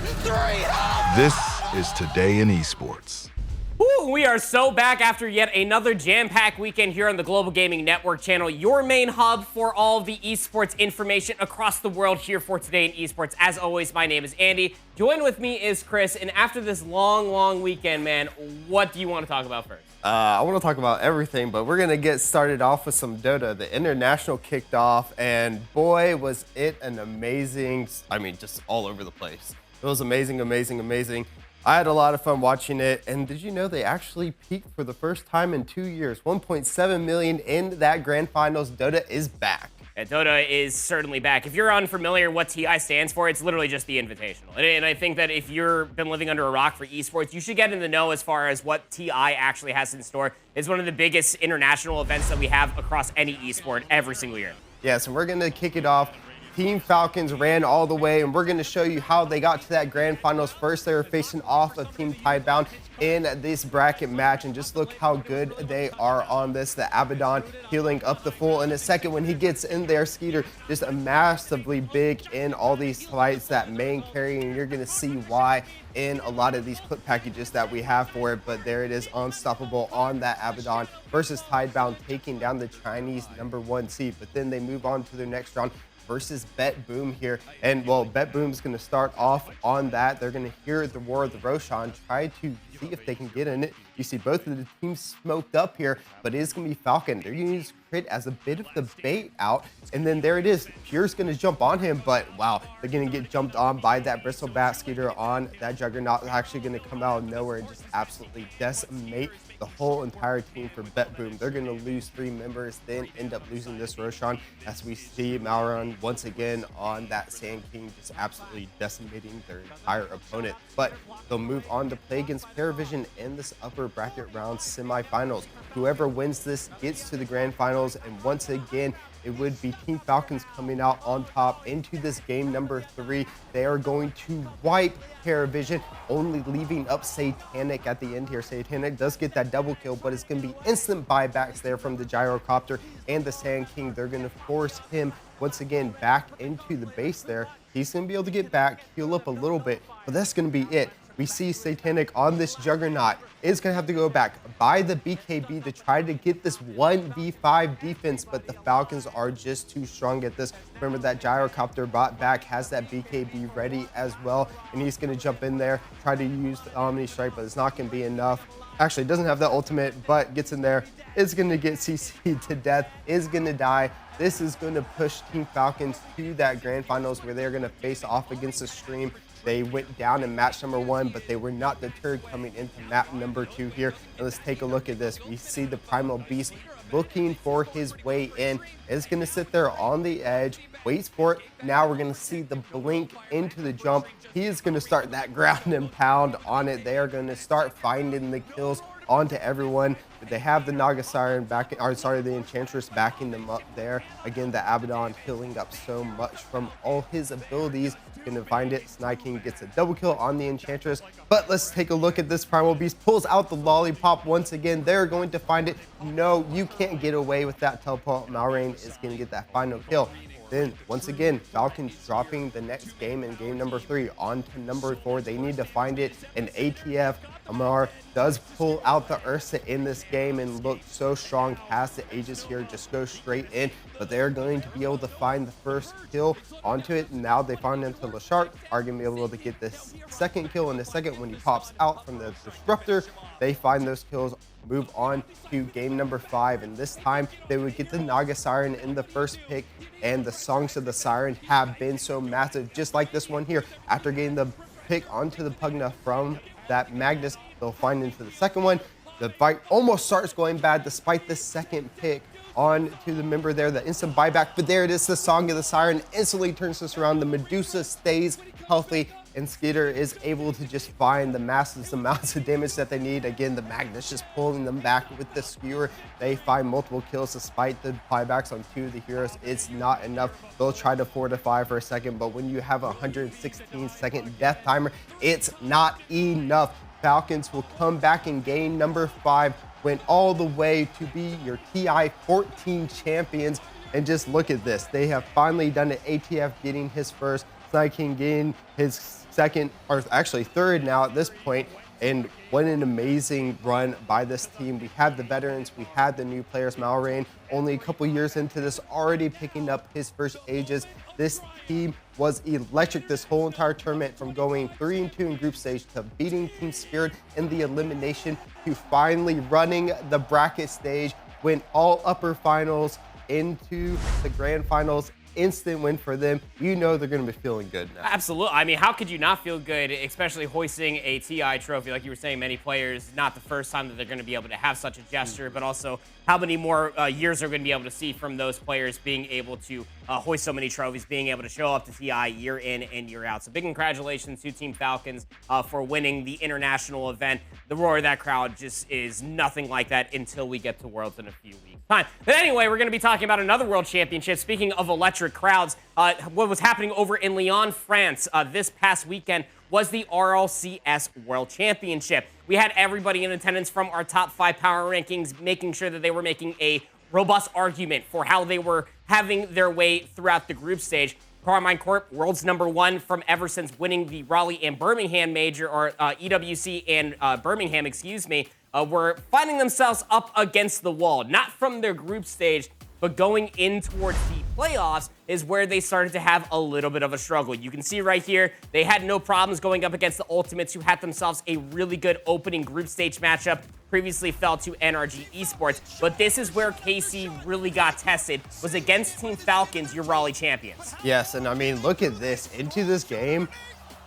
This is Today in Esports. Woo, we are so back after yet another jam-packed weekend here on the Global Gaming Network channel, your main hub for all of the esports information across the world here for Today in Esports. As always, my name is Andy. Join with me is Chris, and after this long weekend, man, what do you want to talk about first? I want to talk about everything, but we're going to get started off with some Dota. The International kicked off, and boy, was it an amazing, just all over the place. It was amazing. I had a lot of fun watching it, and did you know they actually peaked for the first time in 2 years? 1.7 million in that grand finals. Dota is back. Yeah, Dota is certainly back. If you're unfamiliar what TI stands for, it's literally just the Invitational. And I think that if you've been living under a rock for esports, you should get in the know as far as what TI actually has in store. It's one of the biggest international events that we have across any esport every single year. Yes, and we're going to kick it off. Team Falcons ran all the way, and we're going to show you how they got to that grand finals. First, they were facing off of Team Tidebound in this bracket match, and just look how good they are on this. The Abaddon healing up the full in a second when he gets in there. Skeeter just a massively big in all these fights, that main carry, and you're going to see why in a lot of these clip packages that we have for it. But there it is, unstoppable on that Abaddon versus Tidebound, taking down the Chinese #1 seed. But then they move on to their next round versus Bet Boom here. And, well, Bet Boom's going to start off on that. They're going to hear the roar of the Roshan, try to see if they can get in it. You see both of the teams smoked up here, but it is going to be Falcon. They're going to use Crit as a bit of the bait out. And then there it is. Pure's going to jump on him, but wow, they're going to get jumped on by that Bristlebat Skeeter on that Juggernaut. They're actually going to come out of nowhere and just absolutely decimate the whole entire team for Bet Boom. They're going to lose 3 members, then end up losing this Roshan, as we see Malron once again on that Sand King, just absolutely decimating their entire opponent. But they'll move on to play against Paravision in this upper bracket round semifinals. Whoever wins this gets to the grand finals, and once again, it would be Team Falcons coming out on top into this game #3. They are going to wipe Paravision, only leaving up Satanic at the end here. Satanic does get that double kill, but it's going to be instant buybacks there from the Gyrocopter and the Sand King. They're going to force him once again back into the base there. He's going to be able to get back, heal up a little bit, but that's going to be it. We see Satanic on this Juggernaut is going to have to go back by the BKB to try to get this 1v5 defense, but the Falcons are just too strong at this. Remember that Gyrocopter bot back has that BKB ready as well, and he's going to jump in there, try to use the Omni Strike, but it's not going to be enough. Actually, doesn't have that ultimate, but gets in there, is going to get CC'd to death, is going to die. This is going to push Team Falcons to that grand finals where they're going to face off against the Stream. They went down in match #1, but they were not deterred coming into map #2 here. And let's take a look at this. We see the Primal Beast looking for his way in. It's going to sit there on the edge, waits for it. Now we're going to see the blink into the jump. He is going to start that ground and pound on it. They are going to start finding the kills onto everyone. But they have the Naga Siren back, or sorry, the Enchantress backing them up there. Again, the Abaddon healing up so much from all his abilities. Gonna find it. Snipe King gets a double kill on the Enchantress. But let's take a look at this. Primal Beast pulls out the lollipop once again. They're going to find it. No, you can't get away with that teleport. Malrain is gonna get that final kill. Then, once again, Falcons dropping the next game in game #3 on to #4. They need to find it. And ATF, Amar, does pull out the Ursa in this game and look so strong. Has the Aegis here, just go straight in. But they're going to be able to find the first kill onto it. And now they find into LeShark, are going to be able to get this second kill in a second when he pops out from the Disruptor. They find those kills, move on to game #5, and this time they would get the Naga Siren in the first pick, and the songs of the Siren have been so massive, just like this one here. After getting the pick onto the Pugna from that Magnus, they'll find into the second one. The fight almost starts going bad despite the second pick on to the member there, the instant buyback, but there it is, the Song of the Siren instantly turns this around. The Medusa stays healthy, and Skeeter is able to just find the massive amounts of damage that they need. Again, the Magnus just pulling them back with the Skewer. They find multiple kills despite the buybacks on 2 of the heroes. It's not enough. They'll try to fortify for a second, but when you have a 116-second death timer, it's not enough. Falcons will come back in game #5, went all the way to be your TI 14 champions. And just look at this. They have finally done it. ATF getting his first, Snipe King getting his second, or actually third now at this point. And what an amazing run by this team. We have the veterans, we have the new players. Malrain, only a couple years into this, already picking up his first ages. This team was electric this whole entire tournament, from going 3-2 in group stage to beating Team Spirit in the elimination to finally running the bracket stage, win all upper finals into the grand finals. Instant win for them. You know they're going to be feeling good now. Absolutely. I mean, how could you not feel good, especially hoisting a TI trophy? Like you were saying, many players, not the first time that they're going to be able to have such a gesture, but also how many more years are going to be able to see from those players being able to hoist so many trophies, being able to show up to TI year in and year out. So big congratulations to Team Falcons for winning the international event. The roar of that crowd just is nothing like that until we get to Worlds in a few weeks' time. But anyway, we're going to be talking about another World Championship. Speaking of electric crowds, what was happening over in Lyon, France this past weekend was the RLCS World Championship. We had everybody in attendance from our top 5 power rankings, making sure that they were making a robust argument for how they were having their way throughout the group stage. Carmine Corp, world's #1 from ever since winning the Raleigh and Birmingham major, or EWC and Birmingham, excuse me, were finding themselves up against the wall, not from their group stage, but going in towards the playoffs is where they started to have a little bit of a struggle. You can see right here, they had no problems going up against the Ultimates, who had themselves a really good opening group stage matchup, previously fell to NRG Esports. But this is where KC really got tested, was against Team Falcons, your Raleigh champions. Yes, and I mean, look at this. Into this game,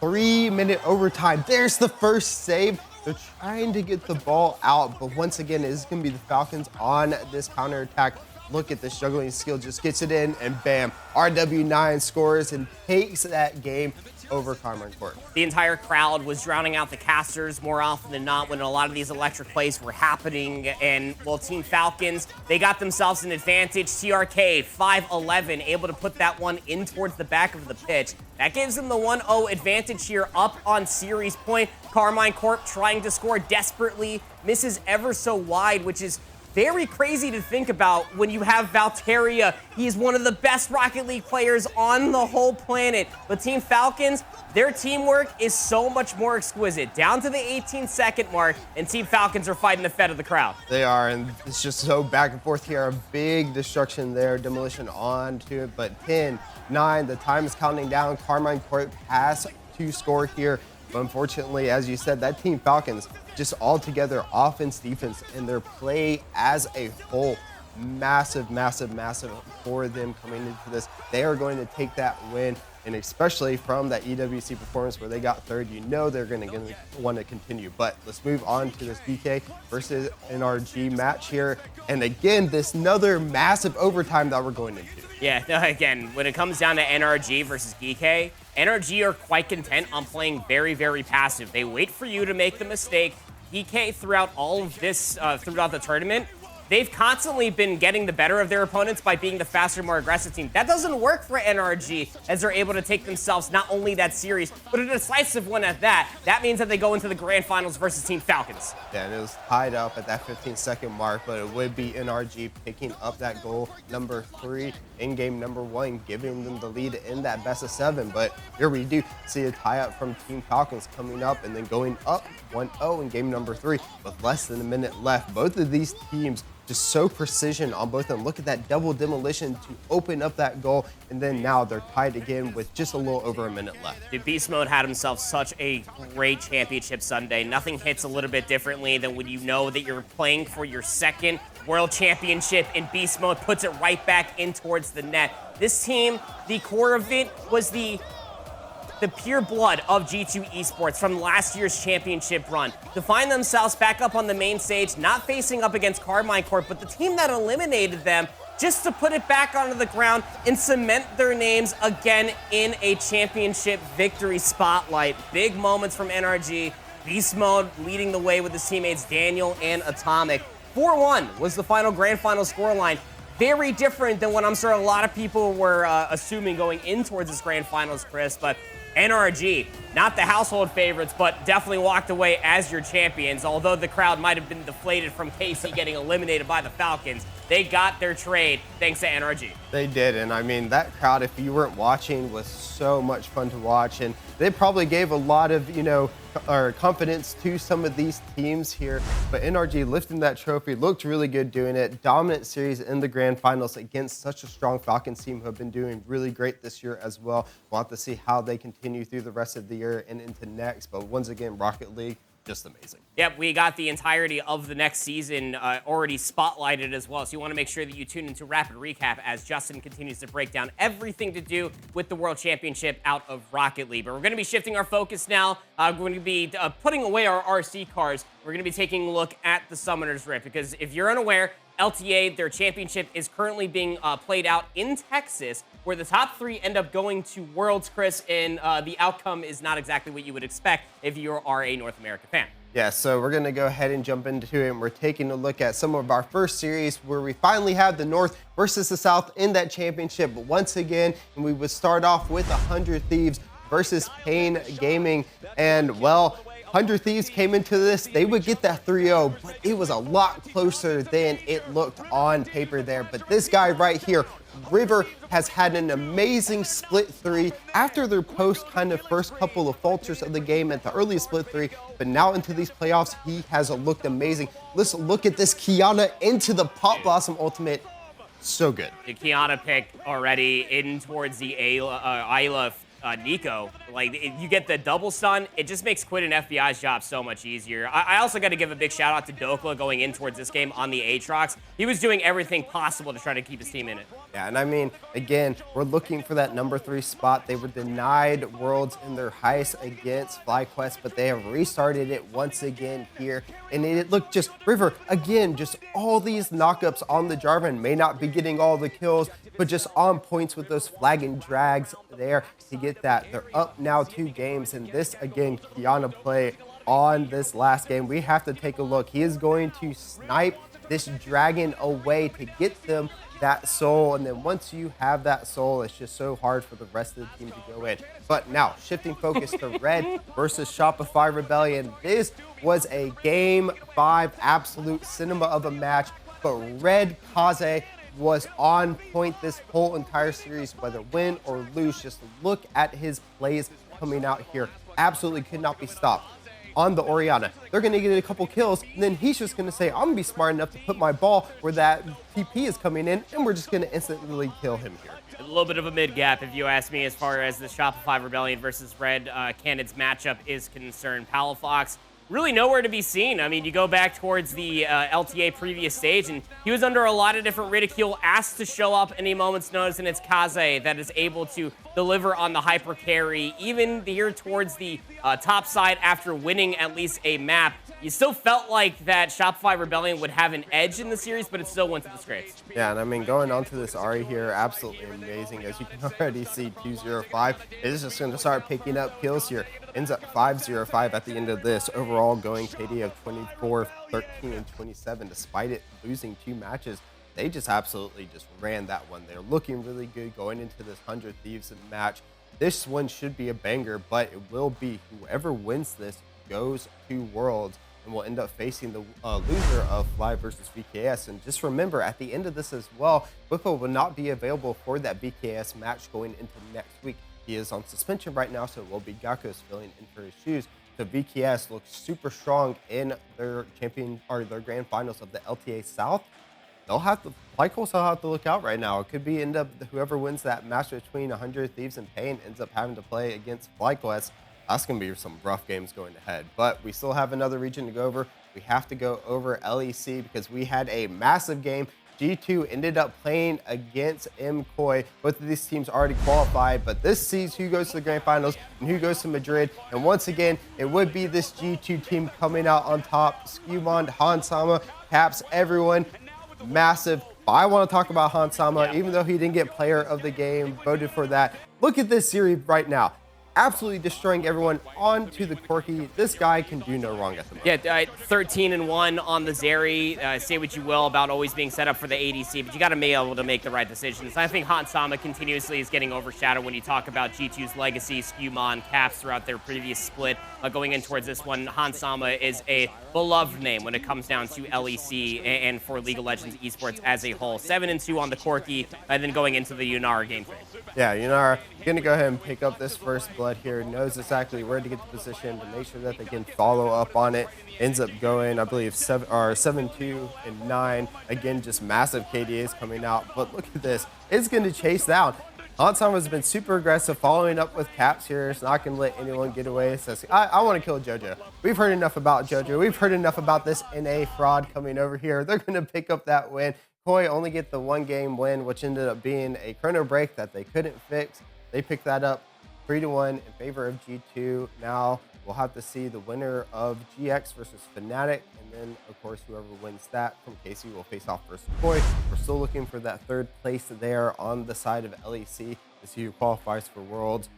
3-minute overtime. There's the first save. They're trying to get the ball out, but once again, it is going to be the Falcons on this counterattack. Look at this juggling skill, just gets it in, and bam, RW9 scores and takes that game over Carmine Court. The entire crowd was drowning out the casters more often than not when a lot of these electric plays were happening. And, well, Team Falcons, they got themselves an advantage. TRK, 5-11, able to put that one in towards the back of the pitch. That gives them the 1-0 advantage here up on series point. Carmine Corp trying to score desperately, misses ever so wide, which is very crazy to think about when you have Valteria. He's one of the best Rocket League players on the whole planet. But Team Falcons, their teamwork is so much more exquisite. Down to the 18-second mark, and Team Falcons are fighting the fed of the crowd. They are, and it's just so back and forth here. A big destruction there, demolition on to it, but 10, 9, the time is counting down. Carmine Court has to score here. But unfortunately, as you said, that Team Falcons, just all together, offense, defense, and their play as a whole, massive, massive, massive for them coming into this. They are going to take that win, and especially from that EWC performance where they got third, you know they're going to want to continue. But let's move on to this DK versus NRG match here. And again, this another massive overtime that we're going into. Yeah, again, when it comes down to NRG versus GK, NRG are quite content on playing very, very passive. They wait for you to make the mistake. GK, throughout all of this, throughout the tournament, they've constantly been getting the better of their opponents by being the faster, more aggressive team. That doesn't work for NRG, as they're able to take themselves not only that series, but a decisive one at that. That means that they go into the grand finals versus Team Falcons. Yeah, and it was tied up at that 15-second mark, but it would be NRG picking up that goal #3 in game #1, giving them the lead in that best of 7. But here we do see a tie-up from Team Falcons coming up and then going up 1-0 in game #3 with less than a minute left. Both of these teams just so precision on both of them. Look at that double demolition to open up that goal, and then now they're tied again with just a little over a minute left. Dude, Beast Mode had himself such a great championship Sunday. Nothing hits a little bit differently than when you know that you're playing for your second World Championship, and Beast Mode puts it right back in towards the net. This team, the core of it was the pure blood of G2 Esports from last year's championship run. To find themselves back up on the main stage, not facing up against Carmine Corp, but the team that eliminated them, just to put it back onto the ground and cement their names again in a championship victory spotlight. Big moments from NRG. Beast Mode leading the way with his teammates Daniel and Atomic. 4-1 was the final grand final scoreline. Very different than what I'm sure a lot of people were assuming going in towards this grand finals, Chris. But NRG, not the household favorites, but definitely walked away as your champions. Although the crowd might have been deflated from KC getting eliminated by the Falcons, they got their trade thanks to NRG. They did, and I mean, that crowd, if you weren't watching, was so much fun to watch, and they probably gave a lot of, confidence to some of these teams here, but NRG lifting that trophy looked really good doing it. Dominant series in the grand finals against such a strong Falcons team who have been doing really great this year as well. We'll have to see how they continue through the rest of the year and into next, but once again, Rocket League, just amazing. Yep, we got the entirety of the next season already spotlighted as well, so you want to make sure that you tune into Rapid Recap as Justin continues to break down everything to do with the World Championship out of Rocket League. But we're going to be shifting our focus now. We're going to be putting away our RC cars. We're going to be taking a look at the Summoner's Rift, because if you're unaware, LTA, their championship, is currently being played out in Texas, where the top 3 end up going to Worlds, Chris, and the outcome is not exactly what you would expect if you are a North America fan. Yeah, so we're going to go ahead and jump into it, and we're taking a look at some of our first series where we finally have the North versus the South in that championship. But once again, and we would start off with 100 Thieves versus Pain Gaming, and well, 100 Thieves came into this, they would get that 3-0, but it was a lot closer than it looked on paper there. But this guy right here, River, has had an amazing split 3 after their post kind of first couple of falters of the game at the early split 3, but now into these playoffs, he has looked amazing. Let's look at this Kiana into the Pop Blossom ultimate. So good. The Kiana pick already in towards the Ayla Nico. Like, you get the double stun, it just makes Quid and FBI's job so much easier. I also got to give a big shout out to DOTA going in towards this game on the Aatrox. He was doing everything possible to try to keep his team in it. Yeah, and I mean, again, we're looking for that number 3 spot. They were denied Worlds in their heist against FlyQuest, but they have restarted it once again here. And it looked just, River, again, just all these knockups on the Jarvan, may not be getting all the kills, but just on points with those flag and drags there to get that. They're up now 2 games, and this, again, Kiana play on this last game. We have to take a look. He is going to snipe this dragon away to get them that soul, and then once you have that soul, it's just so hard for the rest of the team to go in. But now, shifting focus to Red versus Shopify Rebellion. This was a Game 5 absolute cinema of a match, but Red Kaze was on point this whole entire series, whether win or lose. Just look at his plays coming out here. Absolutely could not be stopped. On the Orianna, they're going to get a couple kills, and then he's just going to say, I'm going to be smart enough to put my ball where that TP is coming in, and we're just going to instantly kill him here. A little bit of a mid-gap, if you ask me, as far as the Shopify Rebellion versus Red Candidates matchup is concerned. Palafox, really nowhere to be seen. I mean, you go back towards the LTA previous stage, and he was under a lot of different ridicule, asked to show up any moment's notice, and it's Kaze that is able to deliver on the hyper carry. Even here towards the top side after winning at least a map, you still felt like that Shopify Rebellion would have an edge in the series, but it still went to the scrapes. Yeah, and I mean, going on to this Ari here, absolutely amazing. As you can already see, 2-0-5 is just going to start picking up kills here. Ends up 5-0-5 at the end of this. Overall, going KD of 24, 13, and 27, despite it losing 2 matches. They just absolutely just ran that one. They're looking really good going into this 100 Thieves match. This one should be a banger, but it will be whoever wins this goes to Worlds, and will end up facing the loser of Fly versus VKS. And just remember, at the end of this as well, Whippo will not be available for that VKS match going into next week. He is on suspension right now, so it will be Gakos filling in for his shoes. So VKS looks super strong in their their grand finals of the LTA South. They'll have to, Lycos will have to look out right now. It could be whoever wins that match between 100 Thieves and Pain ends up having to play against FlyQuest. That's going to be some rough games going ahead. But we still have another region to go over. We have to go over LEC because we had a massive game. G2 ended up playing against MKOI. Both of these teams already qualified, but this sees who goes to the grand finals and who goes to Madrid. And once again, it would be this G2 team coming out on top. Skewmond, Hansama, Caps, everyone. Massive. But I want to talk about Hansama, even though he didn't get player of the game, voted for that. Look at this series right now. absolutely destroying everyone onto the Corki. This guy can do no wrong at the moment. Yeah, 13-1 on the Zeri. Say what you will about always being set up for the ADC, but you got to be able to make the right decisions. I think Hansama continuously is getting overshadowed when you talk about G2's legacy, Skewmon, Caps throughout their previous split. Going in towards this one, Hansama is a beloved name when it comes down to LEC and for League of Legends esports as a whole. 7-2 on the Corki, and then going into the Yunara game phase. Yeah, Yunara going to go ahead and pick up this first blood here, knows exactly where to get the position to make sure that they can follow up on it. Ends up going, I believe, 7-2 and 9. Again, just massive KDAs coming out. But look at this. It's going to chase down. Hansama has been super aggressive, following up with Caps here. It's not going to let anyone get away. It says, I want to kill JoJo. We've heard enough about JoJo. We've heard enough about this NA fraud coming over here. They're going to pick up that win. Koi only get the 1-game win, which ended up being a chrono break that they couldn't fix. They picked that up 3-1 in favor of G2. Now we'll have to see the winner of GX versus Fnatic. And then, of course, whoever wins that from KC will face off versus Koi. We're still looking for that third place there on the side of LEC to see who qualifies for Worlds.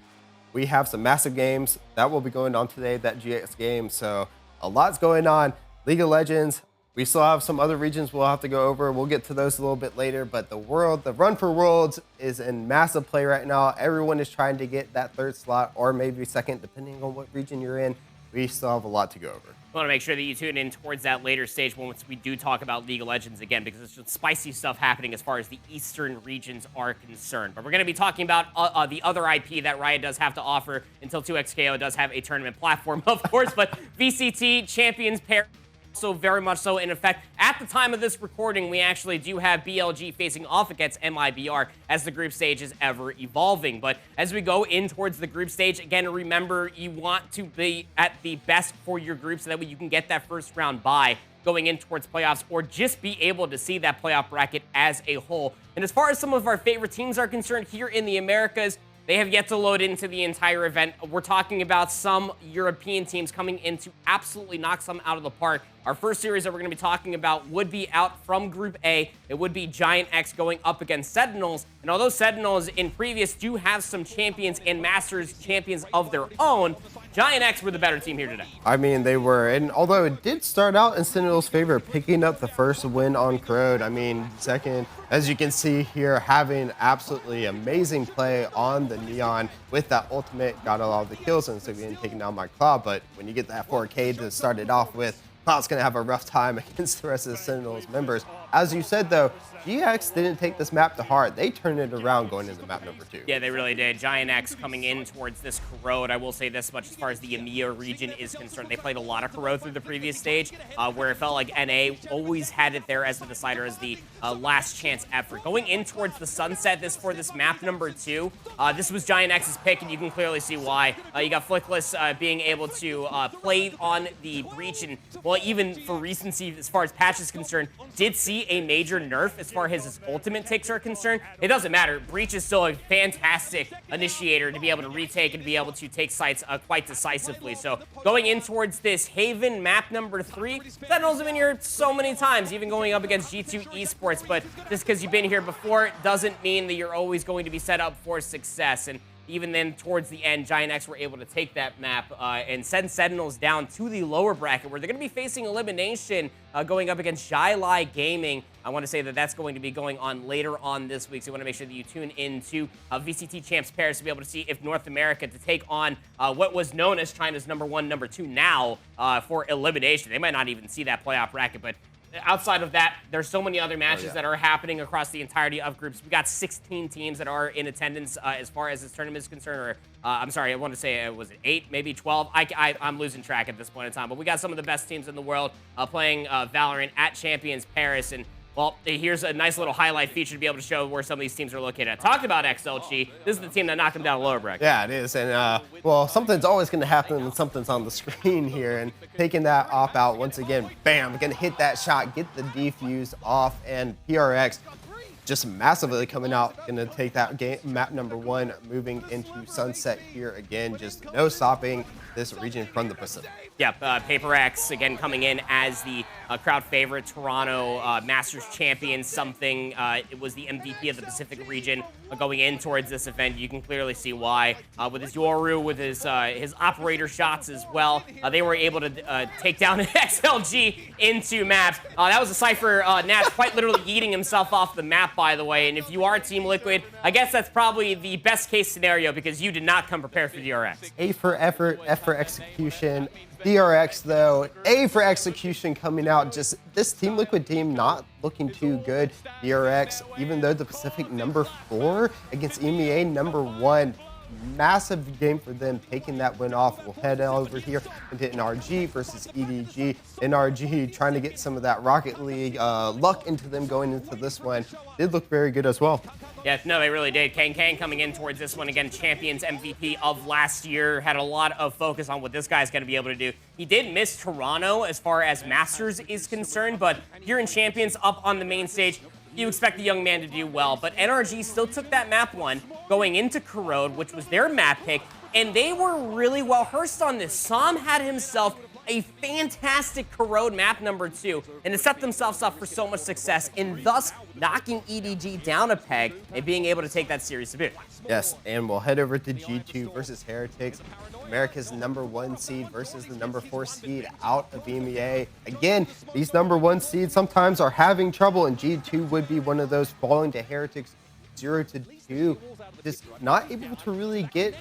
We have some massive games that will be going on today, that GX game. So a lot's going on. League of Legends. We still have some other regions we'll have to go over. We'll get to those a little bit later, but the run for Worlds is in massive play right now. Everyone is trying to get that third slot or maybe second, depending on what region you're in. We still have a lot to go over. I want to make sure that you tune in towards that later stage once we do talk about League of Legends again, because it's just spicy stuff happening as far as the eastern regions are concerned. But we're going to be talking about the other IP that Riot does have to offer until 2XKO does have a tournament platform, of course, but VCT Champions pair. So very much so in effect. At the time of this recording, we actually do have BLG facing off against MIBR as the group stage is ever evolving. But as we go in towards the group stage, again, remember you want to be at the best for your group so that way you can get that first round bye going in towards playoffs or just be able to see that playoff bracket as a whole. And as far as some of our favorite teams are concerned here in the Americas, they have yet to load into the entire event. We're talking about some European teams coming in to absolutely knock some out of the park. Our first series that we're going to be talking about would be out from Group A. It would be Giant X going up against Sentinels. And although Sentinels in previous do have some champions and Masters champions of their own, Giant X were the better team here today. I mean, they were. And although it did start out in Sentinel's favor, picking up the first win on Corrode, I mean, second, as you can see here, having absolutely amazing play on the Neon with that ultimate, got a lot of the kills and so being taken down by Cloud. But when you get that 4K to start it off with, Cloud's going to have a rough time against the rest of the Sentinels members. As you said, though, GX didn't take this map to heart. They turned it around going into map number 2. Yeah, they really did. Giant X coming in towards this Corrode. I will say this much as far as the EMEA region is concerned. They played a lot of Corrode through the previous stage, where it felt like NA always had it there as the decider, as the last chance effort. Going in towards the Sunset for this map number 2, this was Giant X's pick, and you can clearly see why. You got Flickless being able to play on the Breach, and, well, even for recency as far as patch is concerned, did see a major nerf as far as his ultimate takes are concerned. It doesn't matter. Breach is still a fantastic initiator to be able to retake and be able to take sites quite decisively. So going in towards this Haven map number 3, Sentinels have been here so many times, even going up against G2 Esports, but just because you've been here before doesn't mean that you're always going to be set up for success. And even then, towards the end, Giant X were able to take that map and send Sentinels down to the lower bracket, where they're going to be facing elimination going up against Jai Gaming. I want to say that that's going to be going on later on this week, so you want to make sure that you tune into VCT Champs Paris to be able to see if North America to take on what was known as China's number 1, number 2 now for elimination. They might not even see that playoff bracket, but outside of that, there's so many other matches that are happening across the entirety of groups. We got 16 teams that are in attendance as far as this tournament is concerned. Or I'm sorry, I want to say, was it 8, maybe 12? I'm losing track at this point in time. But we got some of the best teams in the world playing Valorant at Champions Paris. And, well, here's a nice little highlight feature to be able to show where some of these teams are located. I talked about XLG. This is the team that knocked them down lower bracket. Yeah, it is. And, well, something's always going to happen when something's on the screen here. And taking that off out once again, bam, going to hit that shot, get the defuse off, and PRX just massively coming out, going to take that game, map number 1, moving into Sunset here again. Just no stopping this region from the Pacific. Yep, Paper X, again, coming in as the crowd favorite, Toronto Masters champion, something. It was the MVP of the Pacific region going in towards this event. You can clearly see why. With his Yoru, with his operator shots as well, they were able to take down an XLG into maps. That was a Cypher Nats quite literally yeeting himself off the map, by the way. And if you are Team Liquid, I guess that's probably the best case scenario because you did not come prepared for DRX. A for effort, F for execution. DRX, though, A for execution coming out. Just this Team Liquid team not looking too good. DRX, even though the Pacific #4 against EMEA #1, massive game for them, taking that win off. We'll head over here into NRG versus EDG. NRG trying to get some of that Rocket League luck into them going into this one. Did look very good as well. Yeah, no, they really did. Kang coming in towards this one again, champions MVP of last year, had a lot of focus on what this guy's going to be able to do. He did miss Toronto as far as Masters is concerned, but here in Champions up on the main stage, you expect the young man to do well. But NRG still took that map one going into Corrode, which was their map pick, and they were really well versed on this. Sam had himself a fantastic Corrode map #2, and to set themselves up for so much success, and thus knocking EDG down a peg and being able to take that series to boot. Yes, and we'll head over to G2 versus Heretics. America's #1 seed versus the #4 seed out of EMEA. Again, these #1 seeds sometimes are having trouble, and G2 would be one of those falling to Heretics 0-2. Just not able to really get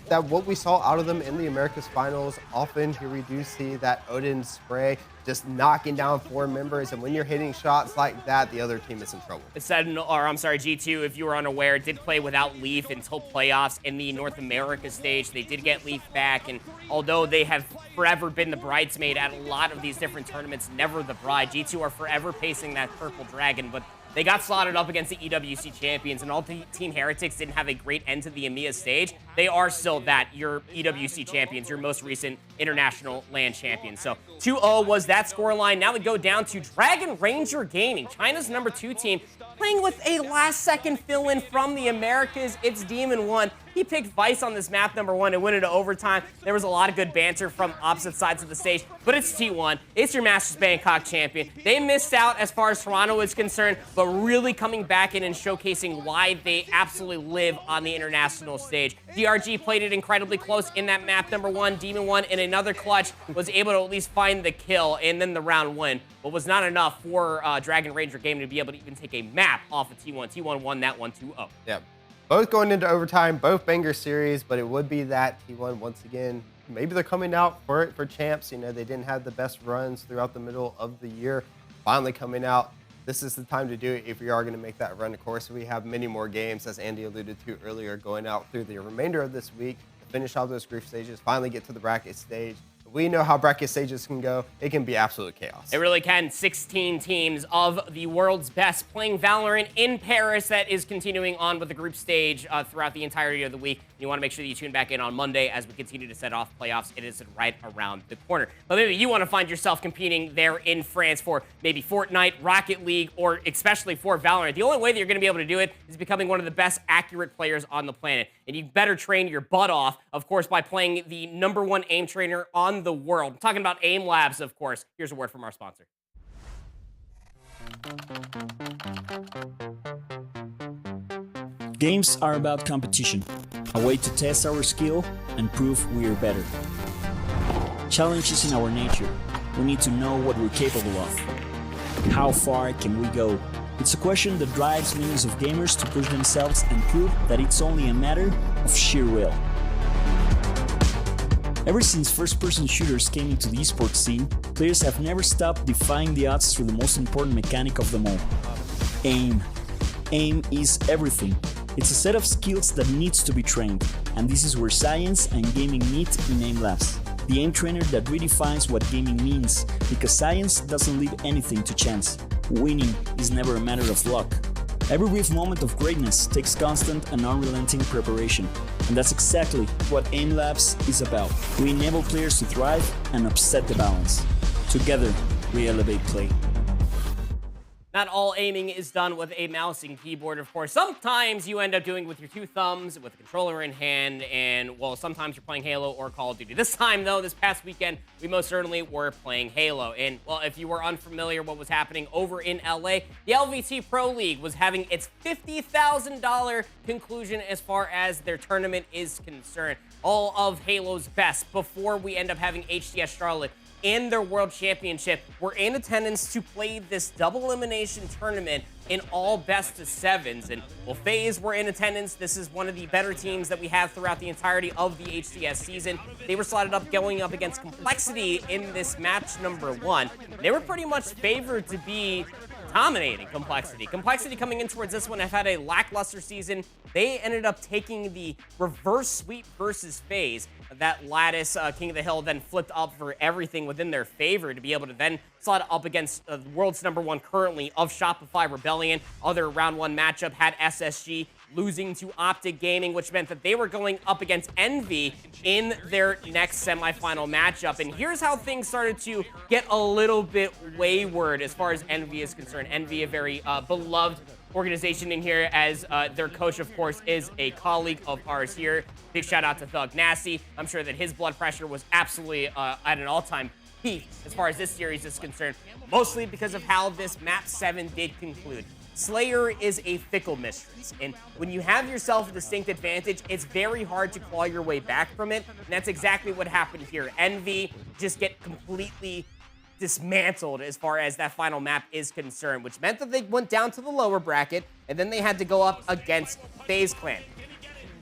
that what we saw out of them in the Americas finals. Often here we do see that Odin spray just knocking down 4 members, and when you're hitting shots like that, the other team is in trouble. G2, if you were unaware, did play without Leaf until playoffs in the North America stage. They did get Leaf back, and although they have forever been the bridesmaid at a lot of these different tournaments, never the bride, G2 are forever pacing that purple dragon, but they got slotted up against the EWC champions, and although Team Heretics didn't have a great end to the EMEA stage, they are still your EWC champions, your most recent international LAN champions. So 2-0 was that scoreline. Now we go down to Dragon Ranger Gaming, China's #2 team, playing with a last-second fill-in from the Americas. It's Demon 1. He picked Vice on this map #1 and went into overtime. There was a lot of good banter from opposite sides of the stage, but it's T1. It's your Masters Bangkok champion. They missed out as far as Toronto is concerned, but really coming back in and showcasing why they absolutely live on the international stage. DRG played it incredibly close in that map #1. Demon 1 in another clutch was able to at least find the kill and then the round win, but was not enough for Dragon Ranger Gaming to be able to even take a map off of T1. T1 won that one 2-0. Yeah. Both going into overtime, both banger series, but it would be that T1 once again. Maybe they're coming out for it for champs. You know, they didn't have the best runs throughout the middle of the year. Finally coming out. This is the time to do it if you are going to make that run. Of course, we have many more games, as Andy alluded to earlier, going out through the remainder of this week to finish all those group stages, finally get to the bracket stage. We know how bracket stages can go. It can be absolute chaos. It really can. 16 teams of the world's best playing Valorant in Paris. That is continuing on with the group stage throughout the entirety of the week. You want to make sure that you tune back in on Monday as we continue to set off playoffs. It is right around the corner. But maybe you want to find yourself competing there in France for maybe Fortnite, Rocket League, or especially for Valorant. The only way that you're going to be able to do it is becoming one of the best accurate players on the planet. And you better train your butt off, of course, by playing the #1 aim trainer on the world. I'm talking about Aim Labs, of course. Here's a word from our sponsor. Games are about competition, a way to test our skill and prove we are better. Challenge is in our nature. We need to know what we're capable of. How far can we go? It's a question that drives millions of gamers to push themselves and prove that it's only a matter of sheer will. Ever since first-person shooters came into the esports scene, players have never stopped defying the odds through the most important mechanic of them all: aim. Aim is everything. It's a set of skills that needs to be trained, and this is where science and gaming meet in Aim Labs, the aim trainer that redefines what gaming means, because science doesn't leave anything to chance. Winning is never a matter of luck. Every brief moment of greatness takes constant and unrelenting preparation, and that's exactly what Aim Labs is about. We enable players to thrive and upset the balance. Together, we elevate play. Not all aiming is done with a mouse and keyboard, of course. Sometimes you end up doing with your 2 thumbs, with a controller in hand, and, well, sometimes you're playing Halo or Call of Duty. This time, though, this past weekend, we most certainly were playing Halo. And, well, if you were unfamiliar what was happening over in LA, the LVT Pro League was having its $50,000 conclusion as far as their tournament is concerned. All of Halo's best before we end up having HCS Charlotte in their World Championship were in attendance to play this double elimination tournament in all best of 7s. And, well, FaZe were in attendance. This is one of the better teams that we have throughout the entirety of the HCS season. They were slotted up going up against Complexity in this match number 1. They were pretty much favored to be dominating Complexity. Complexity coming in towards this one have had a lackluster season. They ended up taking the reverse sweep versus FaZe. That Lattice King of the Hill then flipped up for everything within their favor to be able to then slot up against the world's #1 currently of Shopify Rebellion. Other round 1 matchup had SSG losing to Optic Gaming, which meant that they were going up against Envy in their next semifinal matchup. And here's how things started to get a little bit wayward as far as Envy is concerned. Envy, a very beloved organization in here, as their coach, of course, is a colleague of ours here. Big shout out to Thug Nasty. I'm sure that his blood pressure was absolutely at an all-time peak as far as this series is concerned, mostly because of how this map 7 did conclude. Slayer is a fickle mistress, and when you have yourself a distinct advantage, it's very hard to claw your way back from it, and that's exactly what happened here. Envy just get completely dismantled as far as that final map is concerned, which meant that they went down to the lower bracket, and then they had to go up against FaZe Clan.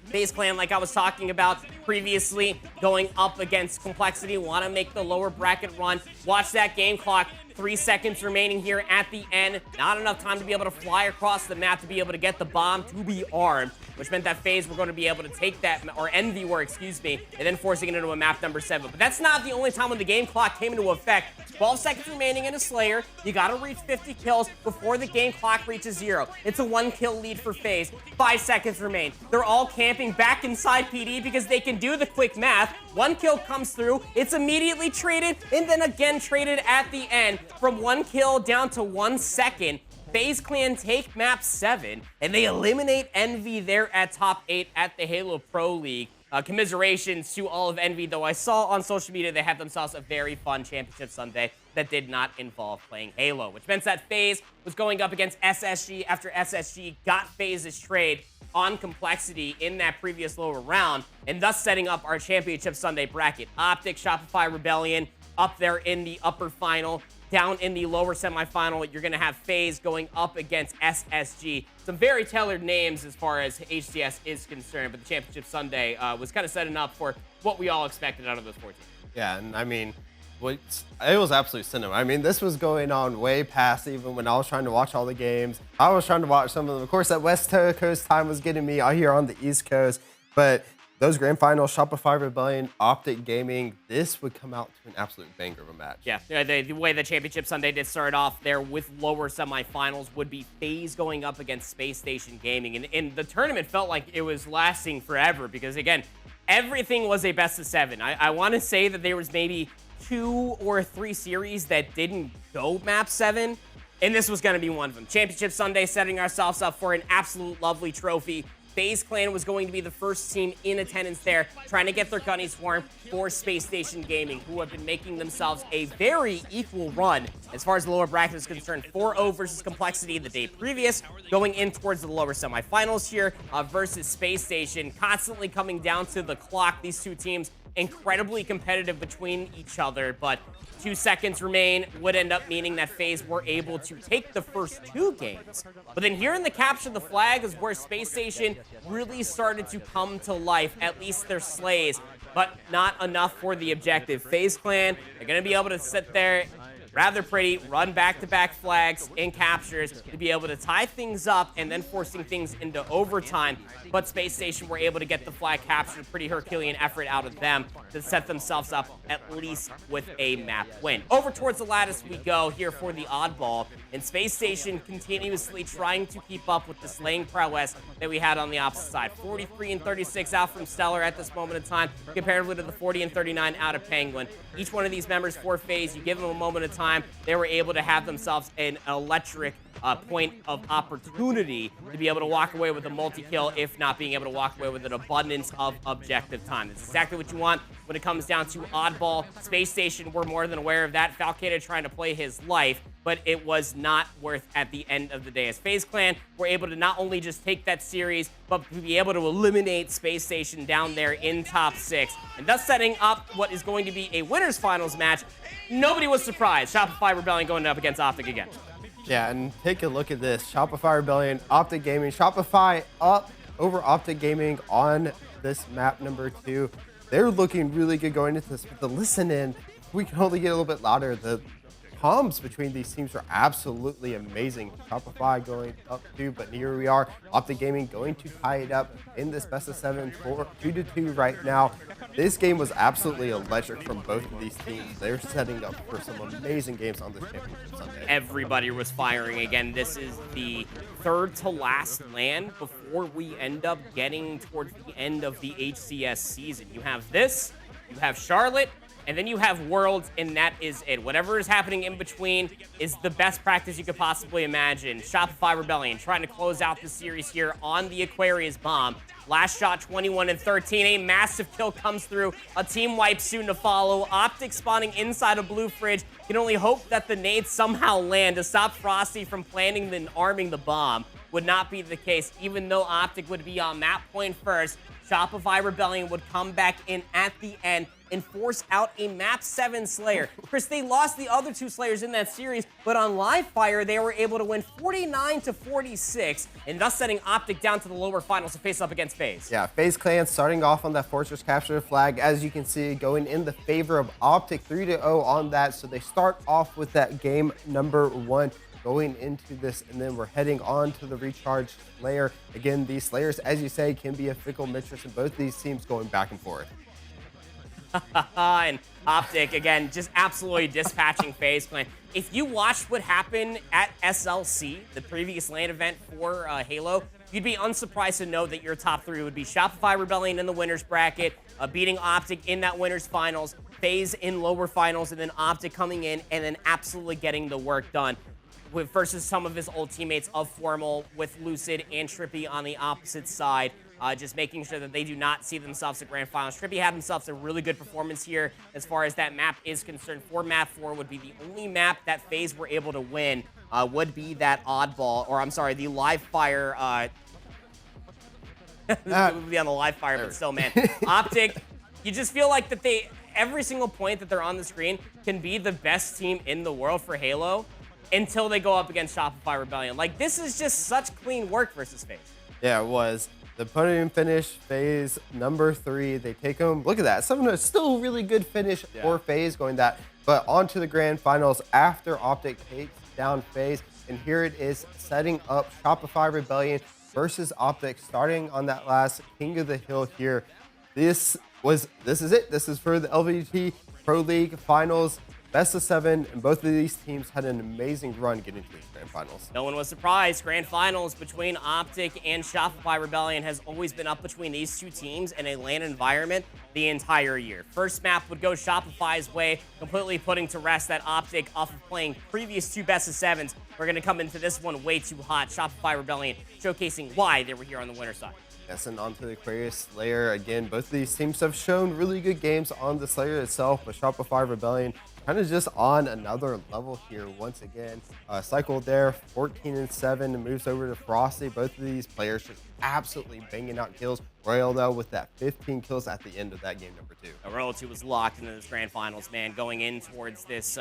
FaZe Clan, like I was talking about previously, going up against Complexity, want to make the lower bracket run. Watch that game clock. 3 seconds remaining here at the end. Not enough time to be able to fly across the map to be able to get the bomb to be armed, which meant that FaZe were going to be able to take that, or Envy were, excuse me, and then forcing it into a map number 7. But that's not the only time when the game clock came into effect. 12 seconds remaining in a Slayer. You got to reach 50 kills before the game clock reaches 0. It's a 1-kill lead for FaZe. 5 seconds remain. They're all camping back inside PD because they can do the quick math. 1 kill comes through. It's immediately traded and then again traded at the end. From 1 kill down to 1 second, FaZe Clan take map 7, and they eliminate Envy there at top 8 at the Halo Pro League. Commiserations to all of Envy, though I saw on social media they had themselves a very fun championship Sunday that did not involve playing Halo, which meant that FaZe was going up against SSG after SSG got FaZe's trade on Complexity in that previous lower round, and thus setting up our championship Sunday bracket. Optic, Shopify Rebellion up there in the upper final. Down in the lower semifinal, you're going to have FaZe going up against SSG. Some very tailored names as far as HCS is concerned, but the Championship Sunday was kind of setting up for what we all expected out of those 14. Yeah, and I mean, it was absolute cinema. I mean, this was going on way past even when I was trying to watch all the games. I was trying to watch some of them. Of course, that West Coast time was getting me out here on the East Coast, but those grand finals, Shopify Rebellion, Optic Gaming, this would come out to an absolute banger of a match. Yeah, the way the Championship Sunday did start off there with lower semifinals would be FaZe going up against Space Station Gaming. And the tournament felt like it was lasting forever because, again, everything was a best of 7. I want to say that there was maybe 2 or 3 series that didn't go map 7, and this was going to be one of them. Championship Sunday, setting ourselves up for an absolute lovely trophy. FaZe Clan was going to be the first team in attendance there, trying to get their gunny swarm for Space Station Gaming, who have been making themselves a very equal run as far as the lower bracket is concerned. 4-0 versus Complexity the day previous, going in towards the lower semifinals here versus Space Station, constantly coming down to the clock. These two teams incredibly competitive between each other, but 2 seconds remain would end up meaning that FaZe were able to take the first 2 games. But then here in the capture the flag is where Space Station really started to come to life, at least their slays, but not enough for the objective. FaZe Clan are going to be able to sit there rather pretty, run back-to-back flags and captures to be able to tie things up and then forcing things into overtime. But Space Station were able to get the flag captured, a pretty Herculean effort out of them to set themselves up at least with a map win. Over towards the lattice we go here for the oddball, and Space Station continuously trying to keep up with the slaying prowess that we had on the opposite side. 43 and 36 out from Stellar at this moment in time, comparatively to the 40 and 39 out of Penguin. Each one of these members for FaZe, you give them a moment of time time, they were able to have themselves an electric point of opportunity to be able to walk away with a multi-kill, if not being able to walk away with an abundance of objective time. That's exactly what you want when it comes down to oddball. Space Station, we're more than aware of that. Falcata trying to play his life, but it was not worth at the end of the day. As FaZe Clan were able to not only just take that series, but to be able to eliminate Space Station down there in top 6, and thus setting up what is going to be a winners finals match. Nobody was surprised. Shopify Rebellion going up against Optic again. Yeah, and take a look at this. Shopify Rebellion, Optic Gaming. Shopify up over Optic Gaming on this map number 2. They're looking really good going into this, but the listen in, we can only get a little bit louder. The comms between these teams are absolutely amazing. Shopify going up 2, but here we are. Optic Gaming going to tie it up in this best of 7 for 2-2 right now. This game was absolutely electric from both of these teams. They're setting up for some amazing games on this championship Sunday. Everybody was firing again. This is the third to last LAN before we end up getting towards the end of the HCS season. You have this, you have Charlotte, and then you have Worlds, and that is it. Whatever is happening in between is the best practice you could possibly imagine. Shopify Rebellion trying to close out the series here on the Aquarius bomb. Last shot, 21-13. A massive kill comes through. A team wipe soon to follow. Optic spawning inside a blue fridge. Can only hope that the nades somehow land to stop Frosty from planting and arming the bomb. Would not be the case, even though Optic would be on map point first. Shopify Rebellion would come back in at the end and force out a map 7 Slayer. Chris, they lost the other 2 Slayers in that series, but on live fire, they were able to win 49-46, and thus setting Optic down to the lower finals to face up against FaZe. Yeah, FaZe Clan starting off on that Fortress Capture flag, as you can see, going in the favor of Optic 3-0 on that, so they start off with that game number 1. Going into this, and then we're heading on to the recharge Slayer. Again, these Slayers, as you say, can be a fickle mistress, and both these teams going back and forth. And Optic, again, just absolutely dispatching FaZe Clan. If you watched what happened at SLC, the previous LAN event for Halo, you'd be unsurprised to know that your top 3 would be Shopify Rebellion in the winners bracket, beating Optic in that winners finals, FaZe in lower finals, and then Optic coming in and then absolutely getting the work done. Versus some of his old teammates of Formal, with Lucid and Trippy on the opposite side, just making sure that they do not see themselves at grand finals. Trippy had himself a really good performance here as far as that map is concerned. For map 4 would be the only map that FaZe were able to win, would be that oddball, or I'm sorry, the live fire. It would be on the live fire, but still, man. Optic, you just feel like that every single point that they're on the screen can be the best team in the world for Halo, until they go up against Shopify Rebellion. Like, this is just such clean work versus FaZe. Yeah, it was. The podium finish, FaZe number 3. They take them. Look at that. Still a really good finish for FaZe going that. But on to the grand finals after Optic takes down FaZe. And here it is, setting up Shopify Rebellion versus Optic, starting on that last King of the Hill here. This is it. This is for the LVT Pro League finals. Best of 7, and both of these teams had an amazing run getting to these grand finals. No one was surprised. Grand finals between Optic and Shopify Rebellion has always been up between these 2 teams in a LAN environment the entire year. First map would go Shopify's way, completely putting to rest that Optic off of playing previous 2 best of 7s. We're going to come into this one way too hot. Shopify Rebellion showcasing why they were here on the winner side. Yes, and onto the Aquarius Slayer. Again, both of these teams have shown really good games on the Slayer itself, but Shopify Rebellion kind of just on another level here once again. Cycle there, 14-7, moves over to Frosty. Both of these players just absolutely banging out kills. Royal, though, with that 15 kills at the end of that game number 2. Royalty was locked into this grand finals, man, going in towards this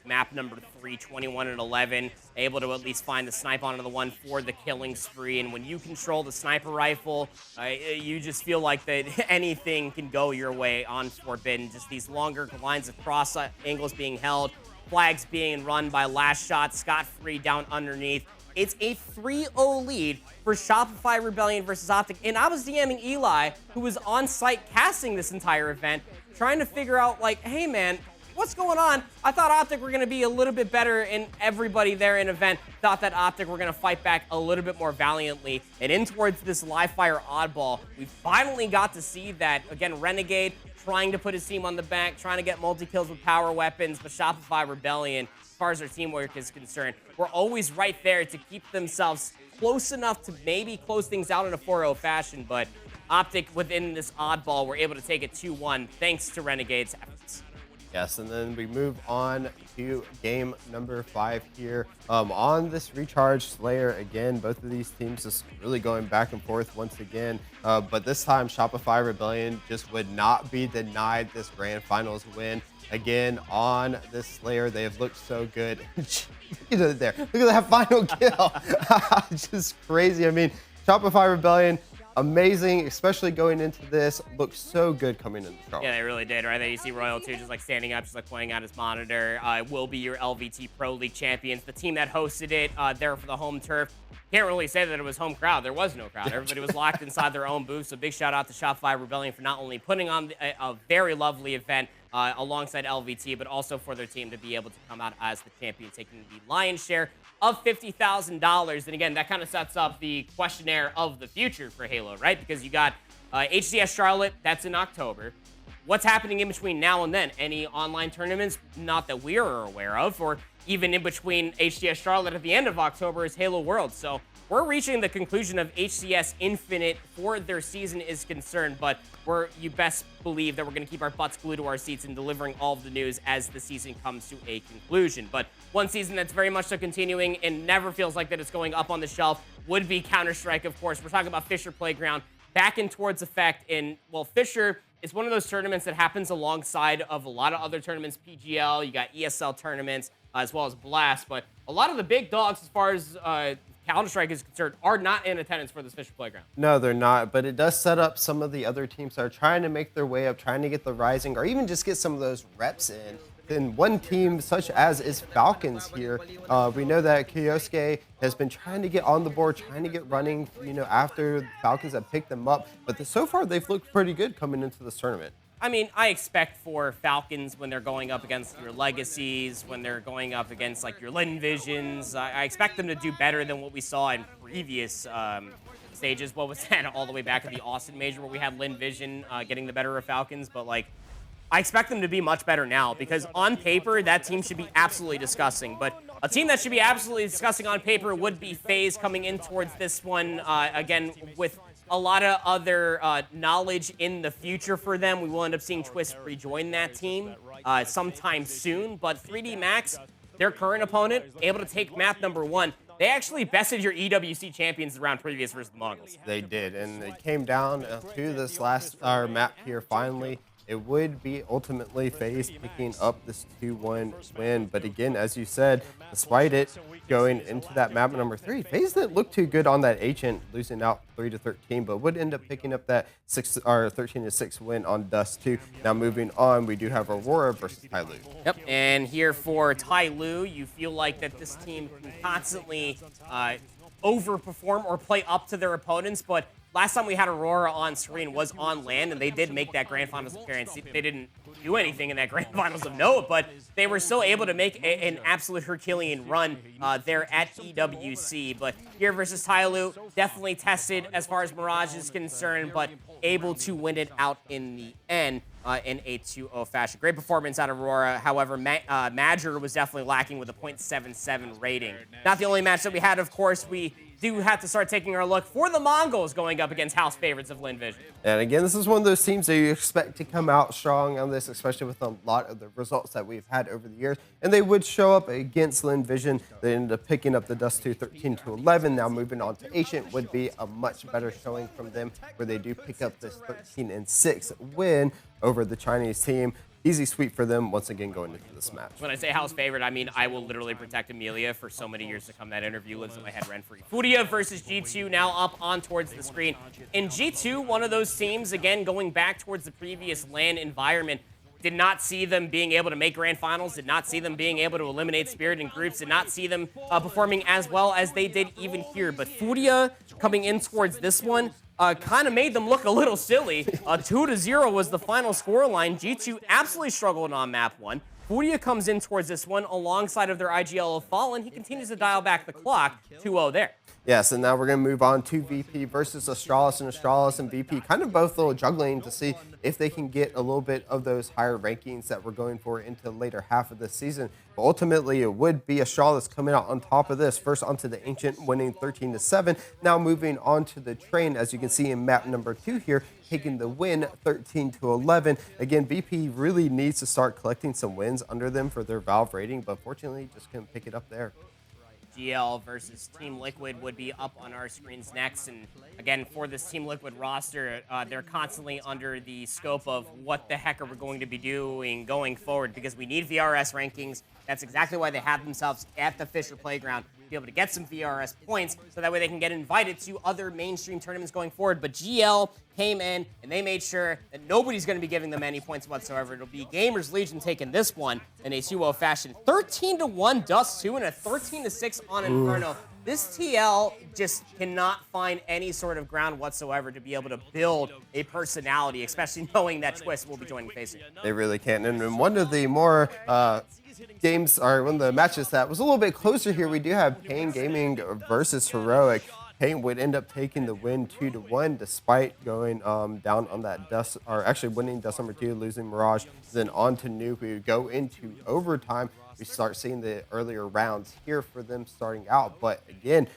map number 3, 21-11, able to at least find the snipe onto the one for the killing spree. And when you control the sniper rifle, you just feel like that anything can go your way on Forbidden. Just these longer lines of cross angles being held, flags being run by last shot, scot-free down underneath. It's a 3-0 lead for Shopify Rebellion versus Optic. And I was DMing Eli, who was on site casting this entire event, trying to figure out, like, hey, man, what's going on? I thought Optic were going to be a little bit better, and everybody there in event thought that Optic were going to fight back a little bit more valiantly. And in towards this live fire oddball, we finally got to see that. Again, Renegade trying to put his team on the back, trying to get multi-kills with power weapons, but Shopify Rebellion, as far as their teamwork is concerned, were always right there to keep themselves close enough to maybe close things out in a 4-0 fashion, but Optic within this oddball were able to take it 2-1 thanks to Renegade's efforts. Yes, and then we move on to game number 5 here. On this Recharge Slayer, again, both of these teams just really going back and forth once again. But this time, Shopify Rebellion just would not be denied this grand finals win. Again, on this Slayer, they have looked so good. Look at it there. Look at that final kill. Just crazy. I mean, Shopify Rebellion, amazing, especially going into this. Looked so good coming in the strong. Yeah, they really did, right? There you see Royal too, just like standing up, just like playing out his monitor. Will be your LVT Pro League champions. The team that hosted it there for the home turf. Can't really say that it was home crowd. There was no crowd. Everybody was locked inside their own booth. So big shout out to Shopify Rebellion for not only putting on a very lovely event alongside LVT, but also for their team to be able to come out as the champion, taking the lion's share of $50,000. And again, that kind of sets up the questionnaire of the future for Halo, right? Because you got HCS Charlotte, that's in October. What's happening in between now and then? Any online tournaments? Not that we are aware of, or even in between HCS Charlotte at the end of October is Halo Worlds. So we're reaching the conclusion of HCS Infinite for their season is concerned, but you best believe that we're going to keep our butts glued to our seats and delivering all of the news as the season comes to a conclusion. But one season that's very much so continuing and never feels like that it's going up on the shelf would be Counter-Strike, of course. We're talking about Fissure Playground back in towards effect. And, well, Fissure is one of those tournaments that happens alongside of a lot of other tournaments, PGL, you got ESL tournaments, as well as Blast. But a lot of the big dogs, as far as Counter-Strike is concerned, are not in attendance for this Fissure Playground. No, they're not, but it does set up some of the other teams that are trying to make their way up, trying to get the Rising, or even just get some of those reps in. Then one team, such as is Falcons here, we know that Kyosuke has been trying to get on the board, trying to get running, after the Falcons have picked them up. But so far, they've looked pretty good coming into this tournament. I mean, I expect for Falcons when they're going up against your Legacies, when they're going up against like your Lin Visions, I expect them to do better than what we saw in previous stages. What was that, all the way back at the Austin Major where we had Lin Vision getting the better of Falcons? But like, I expect them to be much better now because on paper, that team should be absolutely disgusting. But a team that should be absolutely disgusting on paper would be FaZe coming in towards this one, again, with a lot of other knowledge in the future for them. We will end up seeing Twist rejoin that team sometime soon. But 3D Max, their current opponent, able to take map number 1. They actually bested your EWC champions the round previous versus the Mongols. They did, and it came down to this last map here finally. It would be ultimately FaZe picking up this 2-1 win. But again, as you said, despite it going into that map number 3, FaZe didn't look too good on that Ancient, losing out 3-13, but would end up picking up that 13-6 win on Dust 2. Now moving on, we do have Aurora versus Tyloo. Yep, and here for Tyloo, you feel like that this team can constantly overperform or play up to their opponents, but last time we had Aurora on screen was on land, and they did make that Grand Finals appearance. They didn't do anything in that Grand Finals of note, but they were still able to make an absolute Herculean run there at EWC. But here versus Tyloo, definitely tested as far as Mirage is concerned, but able to win it out in the end in a 2-0 fashion. Great performance out of Aurora. However, Madger was definitely lacking with a .77 rating. Not the only match that we had, of course. We do have to start taking our look for the Mongols going up against house favorites of Lin Vision. And again, this is one of those teams that you expect to come out strong on this, especially with a lot of the results that we've had over the years. And they would show up against Lin Vision. They ended up picking up the Dust 2 13-11. Now moving on to Ancient would be a much better showing from them, where they do pick up this 13-6 win over the Chinese team. Easy sweep for them once again going into this match. When I say house favorite, I mean I will literally protect Amelia for so many years to come. That interview lives in my head rent-free. Furia versus G2 now up on towards the screen. In G2, one of those teams, again, going back towards the previous LAN environment, did not see them being able to make grand finals, did not see them being able to eliminate Spirit in groups, did not see them performing as well as they did even here. But Furia coming in towards this one, kind of made them look a little silly. 2-0 was the final scoreline. G2 absolutely struggled on map 1. Furia comes in towards this one alongside of their IGL Fallen. He continues to dial back the clock. 2-0 there. Yes, and now we're going to move on to VP versus Astralis, and Astralis and VP kind of both a little juggling to see if they can get a little bit of those higher rankings that we're going for into the later half of the season. But ultimately, it would be Astralis coming out on top of this. First onto the Ancient, winning 13-7. Now moving on to the Train, as you can see in map number 2 here, taking the win 13-11. Again, VP really needs to start collecting some wins under them for their Valve rating, but unfortunately, just couldn't pick it up there. GL versus Team Liquid would be up on our screens next. And again, for this Team Liquid roster, they're constantly under the scope of what the heck are we going to be doing going forward, because we need VRS rankings. That's exactly why they have themselves at the Fissure Playground, to be able to get some VRS points so that way they can get invited to other mainstream tournaments going forward. But GL came in and they made sure that nobody's going to be giving them any points whatsoever. It'll be Gamers Legion taking this one in a 2-0 fashion. 13-1 Dust 2 and a 13-6 on Inferno. This TL just cannot find any sort of ground whatsoever to be able to build a personality, especially knowing that Twist will be joining Facing. They really can't. And one of the more games, or one of the matches that was a little bit closer here, we do have Pain Gaming versus Heroic. Pain would end up taking the win 2-1 despite going down on that Dust, or actually winning Dust number 2, losing Mirage. Then on to Nuke. We would go into overtime. We start seeing the earlier rounds here for them starting out. But again,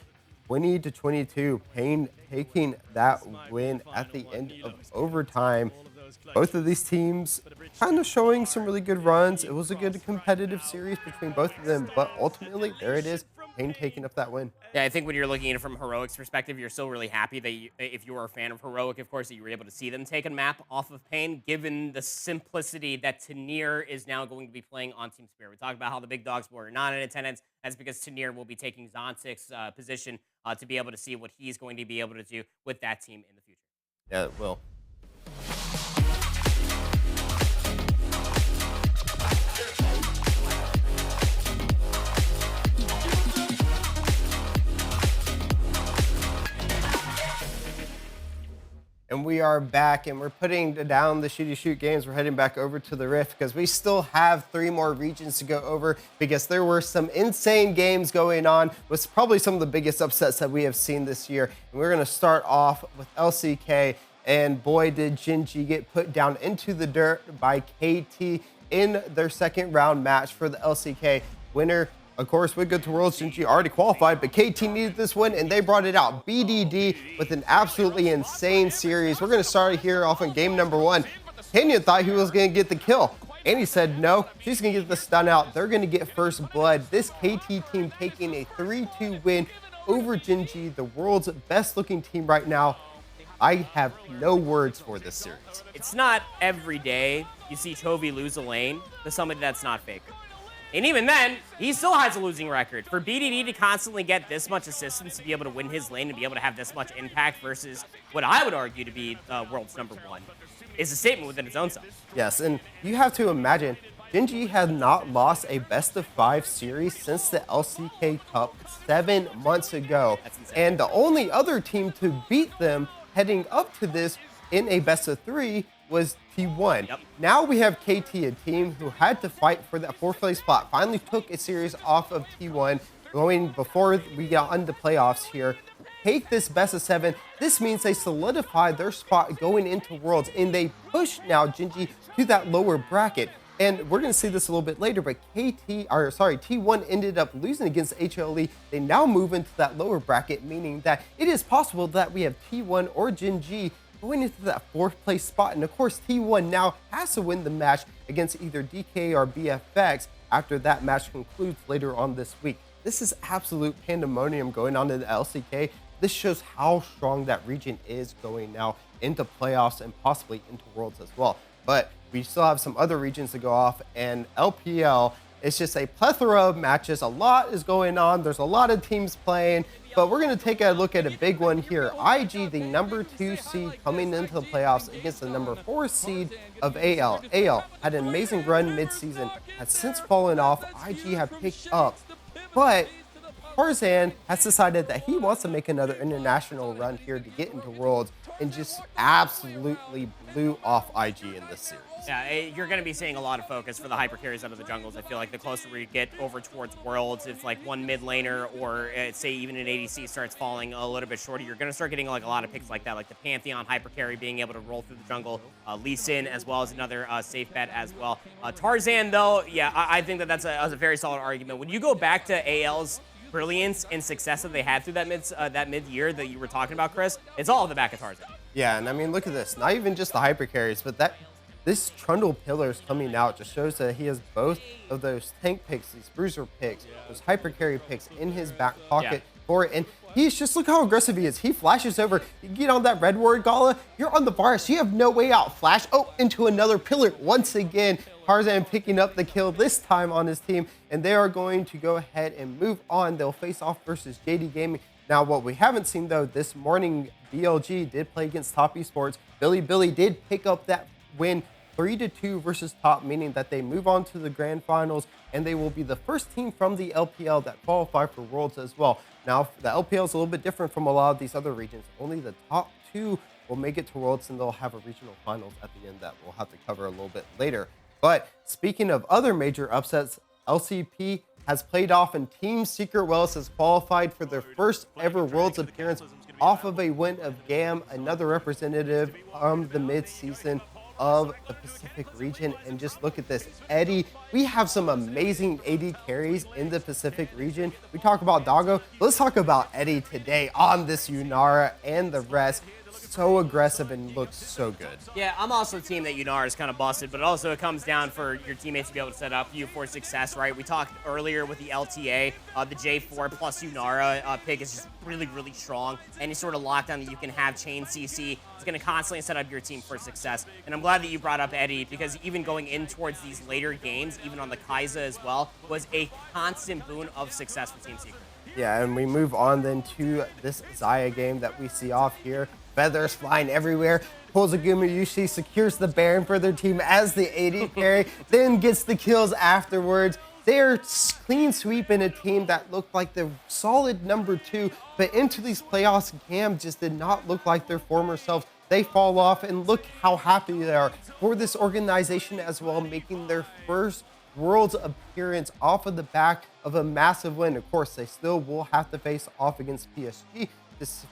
20-22, Pain taking that win at the end of overtime. Both of these teams kind of showing some really good runs. It was a good competitive series between both of them, but ultimately, there it is, Pain taking up that win. Yeah, I think when you're looking at it from Heroic's perspective, you're still really happy that if you were a fan of Heroic, of course, that you were able to see them take a map off of Pain, given the simplicity that Tanir is now going to be playing on Team Spirit. We talked about how the big dogs were not in attendance. That's because Tanir will be taking Zontic's position to be able to see what he's going to be able to do with that team in the future. Yeah, it will. And we are back, and we're putting down the shoot games. We're heading back over to the Rift because we still have 3 more regions to go over, because there were some insane games going on with probably some of the biggest upsets that we have seen this year. And we're going to start off with LCK, and boy, did Genji get put down into the dirt by KT in their second round match for the LCK. Winner, of course, would go to Worlds. Genji already qualified, but KT needed this win, and they brought it out. BDD with an absolutely insane series. We're going to start here off in game number 1. Kenyon thought he was going to get the kill, and he said no, she's going to get the stun out. They're going to get first blood. This KT team taking a 3-2 win over Genji, the world's best-looking team right now. I have no words for this series. It's not every day you see Chovy lose a lane to somebody that's not Faker. And even then, he still has a losing record. For BDD to constantly get this much assistance to be able to win his lane and be able to have this much impact versus what I would argue to be world's #1 is a statement within its own self. Yes, and you have to imagine, Genji had not lost a best-of-5 series since the LCK Cup 7 months ago. That's insane. And the only other team to beat them heading up to this in a best-of-3 was T1. Yep. Now we have KT, a team who had to fight for that 4th place spot, finally took a series off of T1, going before we got into playoffs here. Take this best-of-7. This means they solidified their spot going into Worlds, and they push now Genji to that lower bracket. And we're going to see this a little bit later, but T1 ended up losing against HLE. They now move into that lower bracket, meaning that it is possible that we have T1 or Genji going into that 4th place spot. And of course, T1 now has to win the match against either DK or BFX after that match concludes later on this week. This is absolute pandemonium going on in the LCK. This shows how strong that region is going now into playoffs and possibly into Worlds as well. But we still have some other regions to go off, and LPL, it's just a plethora of matches. A lot is going on. There's a lot of teams playing, but we're going to take a look at a big one here. IG, the #2 seed coming into the playoffs against the #4 seed of AL. AL had an amazing run mid-season, has since fallen off. IG have picked up, but Tarzan has decided that he wants to make another international run here to get into Worlds and just absolutely blew off IG in this series. Yeah, you're going to be seeing a lot of focus for the hyper carries out of the jungles. I feel like the closer we get over towards Worlds, if like one mid laner or say even an ADC starts falling a little bit shorter, you're going to start getting like a lot of picks like that, like the Pantheon hyper carry being able to roll through the jungle, Lee Sin as well as another safe bet as well. Tarzan though, yeah, I think that's a very solid argument. When you go back to AL's brilliance and success that they had through that mid-year that you were talking about, Chris, it's all on the back of Tarzan. Yeah, and I mean, look at this. Not even just the hyper carries, but this Trundle pillars coming out just shows that he has both of those tank picks, these bruiser picks, those hyper carry picks in his back pocket for it. And he's just, look how aggressive he is. He flashes over. You get on that red ward, Gala. You're on the bars. You have no way out. Flash, into another pillar. Once again, Tarzan picking up the kill this time on his team. And they are going to go ahead and move on. They'll face off versus JD Gaming. Now, what we haven't seen, though, this morning, BLG did play against Top Esports. Billy did pick up that win 3-2 versus Top, meaning that they move on to the grand finals, and they will be the first team from the LPL that qualify for Worlds as well. Now, the LPL is a little bit different from a lot of these other regions. Only the top 2 will make it to Worlds, and they'll have a regional finals at the end that we'll have to cover a little bit later. But speaking of other major upsets, LCP has played off, and Team Secret Wells has qualified for their first ever Worlds appearance off of a win of GAM, another representative from the mid-season of the Pacific region. And just look at this, Eddie. We have some amazing AD carries in the Pacific region. We talk about Doggo. Let's talk about Eddie today on this Yunara and the rest. So aggressive and looks so good. Yeah, I'm also a team that Yunara is kind of busted, but also it comes down for your teammates to be able to set up you for success, right? We talked earlier with the LTA, the J4 plus Yunara pick is just really, really strong. Any sort of lockdown that you can have, chain CC, is going to constantly set up your team for success. And I'm glad that you brought up Eddie, because even going in towards these later games, even on the Kai'Sa as well, was a constant boon of success for Team Secret. Yeah, and we move on then to this Xayah game that we see off here. Feathers flying everywhere. Pulls a Gumayushi, secures the Baron for their team as the AD carry, then gets the kills afterwards. They're clean sweeping a team that looked like the solid number 2, but into these playoffs, Cam just did not look like their former selves. They fall off, and look how happy they are for this organization as well, making their first Worlds appearance off of the back of a massive win. Of course, they still will have to face off against PSG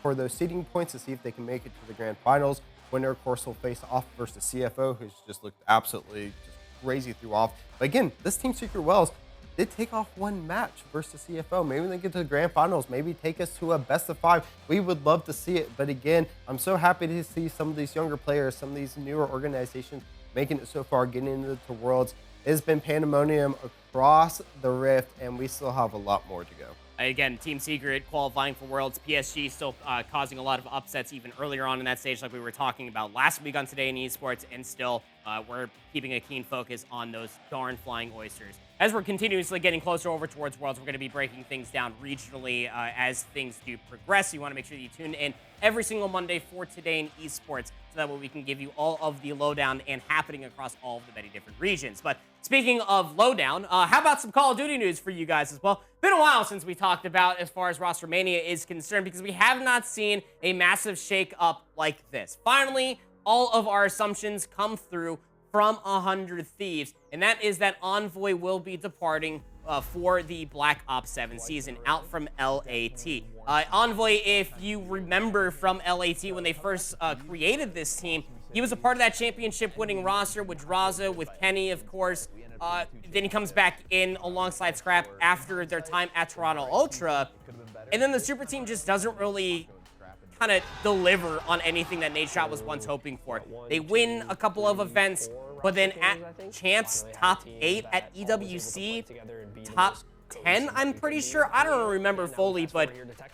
for those seeding points to see if they can make it to the grand finals. Winner, of course, will face off versus CFO, who's just looked absolutely just crazy through off. But again, this Team Secret Wells did take off one match versus CFO. Maybe they get to the grand finals, maybe take us to a best of 5. We would love to see it. But again, I'm so happy to see some of these younger players, some of these newer organizations making it so far, getting into the Worlds. It has been pandemonium across the Rift, and we still have a lot more to go. Again, Team Secret qualifying for Worlds. PSG still causing a lot of upsets even earlier on in that stage, like we were talking about last week on Today in Esports, and still we're keeping a keen focus on those darn flying oysters. As we're continuously getting closer over towards Worlds, we're going to be breaking things down regionally as things do progress. You want to make sure that you tune in every single Monday for Today in Esports, so that way we can give you all of the lowdown and happening across all of the many different regions. But speaking of lowdown, how about some Call of Duty news for you guys as well? Been a while since we talked about as far as roster mania is concerned, because we have not seen a massive shake up like this. Finally, all of our assumptions come through from 100 Thieves, and that is that Envoy will be departing for the Black Ops 7 season, out from LAT. Envoy, if you remember from LAT when they first created this team, he was a part of that championship-winning roster with Draza, with Kenny, of course. Then he comes back in alongside Scrap after their time at Toronto Ultra. And then the super team just doesn't really kind of deliver on anything that Nadeshot was once hoping for. They win a couple of events, but then at Champs, top 8, at EWC, top 10, I'm pretty sure. I don't remember fully, but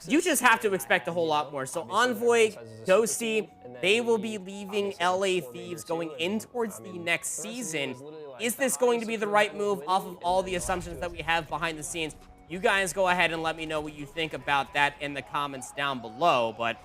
you just have to expect a whole lot more. So Envoy, Ghosty, they will be leaving LA Thieves going in towards the next season. Is this going to be the right move off of all the assumptions that we have behind the scenes? You guys go ahead and let me know what you think about that in the comments down below. But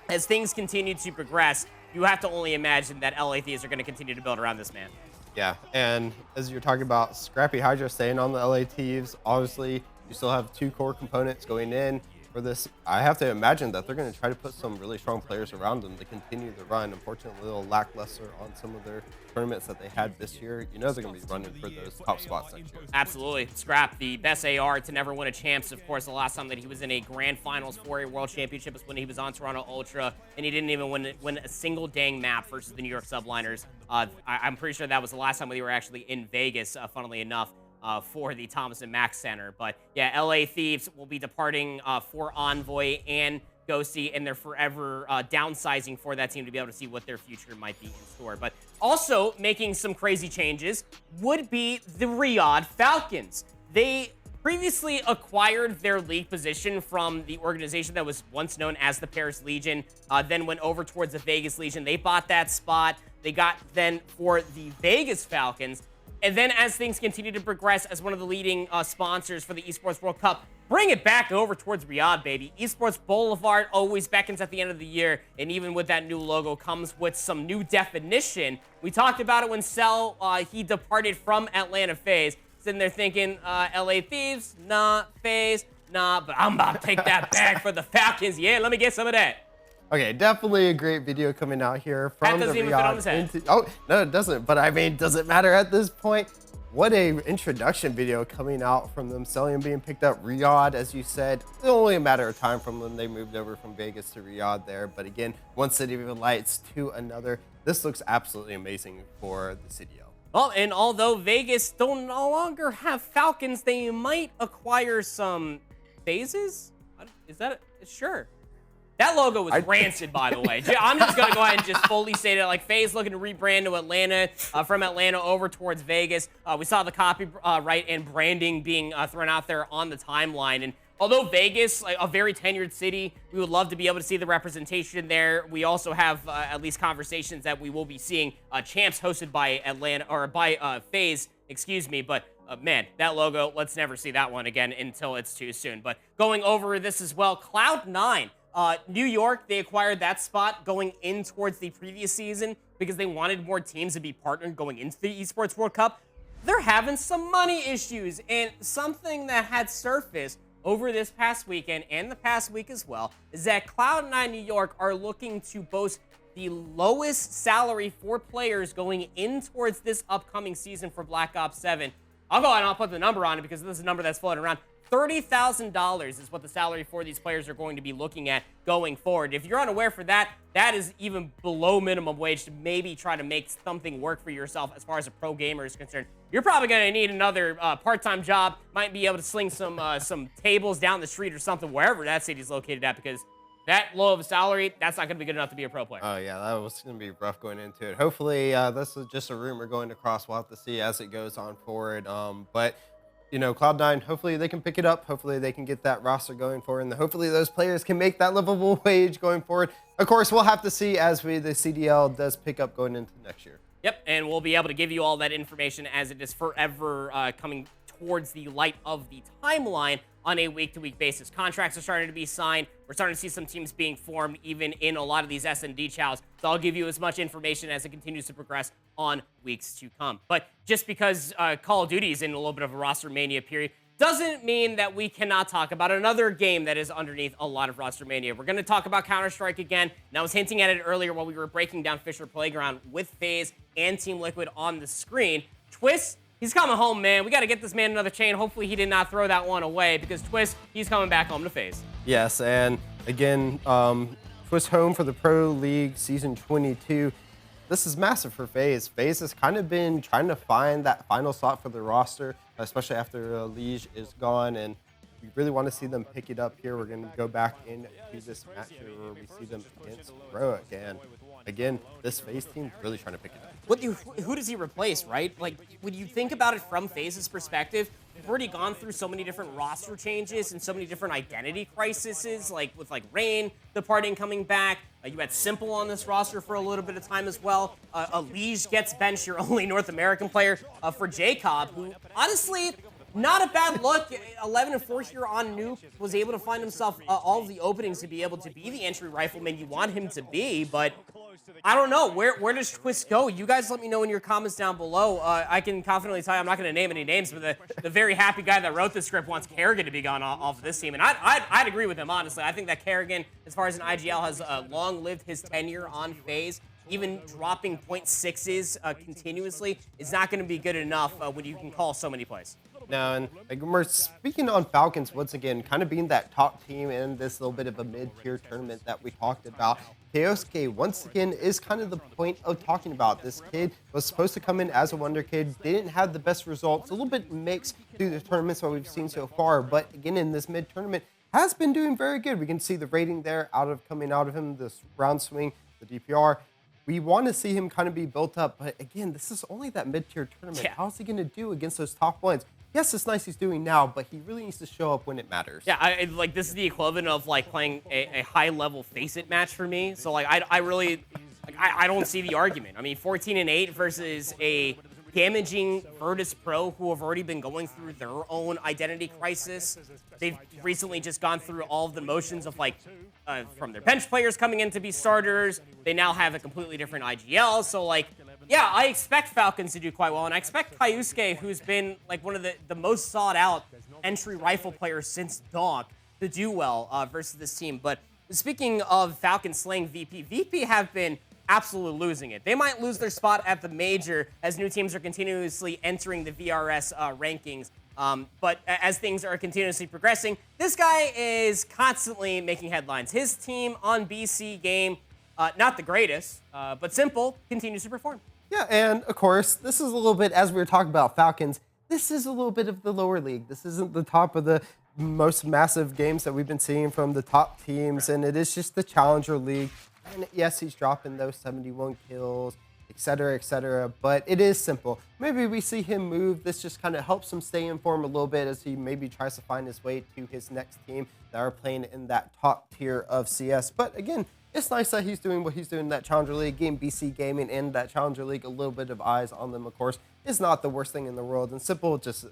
as things continue to progress, you have to only imagine that LA Thieves are going to continue to build around this man. Yeah, and as you're talking about Scrappy Hydra staying on the LA Thieves, obviously You still have 2 core components going in for this. I have to imagine that they're going to try to put some really strong players around them to continue the run. Unfortunately, a little lackluster on some of their tournaments that they had this year. You know they're going to be running for those top spots next year. Absolutely. Scrap, the best AR to never win a champs. Of course, the last time that he was in a grand finals for a world championship was when he was on Toronto Ultra, and he didn't even win a single dang map versus the New York Subliners. I'm pretty sure that was the last time we were actually in Vegas, funnily enough. For the Thomas and Mack Center. But yeah, LA Thieves will be departing for Envoy and Ghosty, and they're forever downsizing for that team to be able to see what their future might be in store. But also making some crazy changes would be the Riyadh Falcons. They previously acquired their league position from the organization that was once known as the Paris Legion, then went over towards the Vegas Legion. They bought that spot. They got then for the Vegas Falcons. And then as things continue to progress as one of the leading sponsors for the Esports World Cup, bring it back over towards Riyadh, baby. Esports Boulevard always beckons at the end of the year, and even with that new logo comes with some new definition. We talked about it when Cell, he departed from Atlanta FaZe. Sitting there thinking, LA Thieves, nah, FaZe, nah, but I'm about to take that bag for the Falcons. Yeah, let me get some of that. Okay, definitely a great video coming out here from the Riyadh. Oh, no, it doesn't. But I mean, does it matter at this point? What a introduction video coming out from them, Cellium being picked up. Riyadh, as you said, it's only a matter of time from when they moved over from Vegas to Riyadh there. But again, one city of lights to another. This looks absolutely amazing for the city. Well, and although Vegas don't no longer have Falcons, they might acquire some phases. Is that sure? That logo was rancid, by the way. I'm just going to go ahead and just fully say that, like, FaZe looking to rebrand to Atlanta, from Atlanta over towards Vegas. We saw the copyright and branding being thrown out there on the timeline. And although Vegas, like a very tenured city, we would love to be able to see the representation there. We also have at least conversations that we will be seeing champs hosted by Atlanta, or by FaZe, excuse me. But man, that logo, let's never see that one again until it's too soon. But going over this as well, Cloud9. New York, they acquired that spot going in towards the previous season because they wanted more teams to be partnered going into the Esports World Cup. They're having some money issues, and something that had surfaced over this past weekend and the past week as well is that Cloud9 New York are looking to boast the lowest salary for players going in towards this upcoming season for Black Ops 7. I'll go ahead and I'll put the number on it because this is a number that's floating around. $30,000 is what the salary for these players are going to be looking at going forward. If you're unaware for that, that is even below minimum wage to maybe try to make something work for yourself as far as a pro gamer is concerned. You're probably going to need another part-time job, might be able to sling some tables down the street or something, wherever that city's located at, because that low of a salary, that's not going to be good enough to be a pro player. Oh, yeah, that was going to be rough going into it. Hopefully, this is just a rumor going across. We'll have to see as it goes on forward. But you know, Cloud9, hopefully they can pick it up. Hopefully they can get that roster going forward, and hopefully those players can make that livable wage going forward. Of course, we'll have to see as the CDL does pick up going into next year. Yep, and we'll be able to give you all that information as it is forever coming towards the light of the timeline on a week-to-week basis. Contracts are starting to be signed. We're starting to see some teams being formed even in a lot of these S&D chows. So I'll give you as much information as it continues to progress on weeks to come. But just because Call of Duty is in a little bit of a roster mania period doesn't mean that we cannot talk about another game that is underneath a lot of roster mania. We're going to talk about Counter-Strike again, and I was hinting at it earlier while we were breaking down Fissure Playground with FaZe and Team Liquid on the screen. Twist, he's coming home, man. We got to get this man another chain. Hopefully he did not throw that one away, because Twist, he's coming back home to FaZe. Yes, and again, Twist home for the Pro League Season 22. This is massive for FaZe. FaZe has kind of been trying to find that final slot for the roster, especially after Liege is gone, and we really want to see them pick it up here. We're going to go back into this match here where we see them against Pro again. Again, this FaZe team really trying to pick it up. Who does he replace, right? Like, when you think about it from FaZe's perspective, we've already gone through so many different roster changes and so many different identity crises, like with Rain departing, coming back. You had Simple on this roster for a little bit of time as well. Liege gets benched, your only North American player, for Jacob, who honestly, not a bad look. 11-4 here on Nuke, was able to find himself all of the openings to be able to be the entry rifleman you want him to be, but I don't know. Where does Twist go? You guys let me know in your comments down below. I can confidently tell you I'm not going to name any names, but the very happy guy that wrote the script wants Kerrigan to be gone off of this team. And I'd agree with him, honestly. I think that Kerrigan, as far as an IGL, has long lived his tenure on FaZe. Even dropping 0.6s continuously is not going to be good enough when you can call so many plays. Now, and like, we're speaking on Falcons once again, kind of being that top team in this little bit of a mid-tier tournament that we talked about. Keosuke, once again, is kind of the point of talking about. This kid was supposed to come in as a wonder kid, didn't have the best results, a little bit mixed through the tournaments what we've seen so far, but again, in this mid-tournament, has been doing very good. We can see the rating there coming out of him, this round swing, the DPR. We want to see him kind of be built up, but again, this is only that mid-tier tournament. Yeah. How's he going to do against those top ones? Yes, it's nice he's doing now, but he really needs to show up when it matters. Yeah, like this is the equivalent of like playing a high-level face-it match for me. So like I really, like, I don't see the argument. I mean, 14-8 versus a damaging Virtus Pro who have already been going through their own identity crisis. They've recently just gone through all of the motions of like from their bench players coming in to be starters. They now have a completely different IGL. So like, yeah, I expect Falcons to do quite well, and I expect Keiosuke, who's been like one of the most sought out entry rifle players since Donk, to do well versus this team. But speaking of Falcons slaying VP have been absolutely losing it. They might lose their spot at the major as new teams are continuously entering the VRS rankings. But as things are continuously progressing, this guy is constantly making headlines. His team on BC game, not the greatest, but simple, continues to perform. Yeah, and of course, this is a little bit, as we were talking about Falcons, this is a little bit of the lower league. This isn't the top of the most massive games that we've been seeing from the top teams, and it is just the Challenger League. And yes, he's dropping those 71 kills, etc., but it is simple. Maybe we see him move. This just kind of helps him stay in form a little bit as he maybe tries to find his way to his next team that are playing in that top tier of CS. But again, it's nice that he's doing what he's doing in that Challenger League, getting BC Gaming in that Challenger League, a little bit of eyes on them, of course, is not the worst thing in the world. And simple, just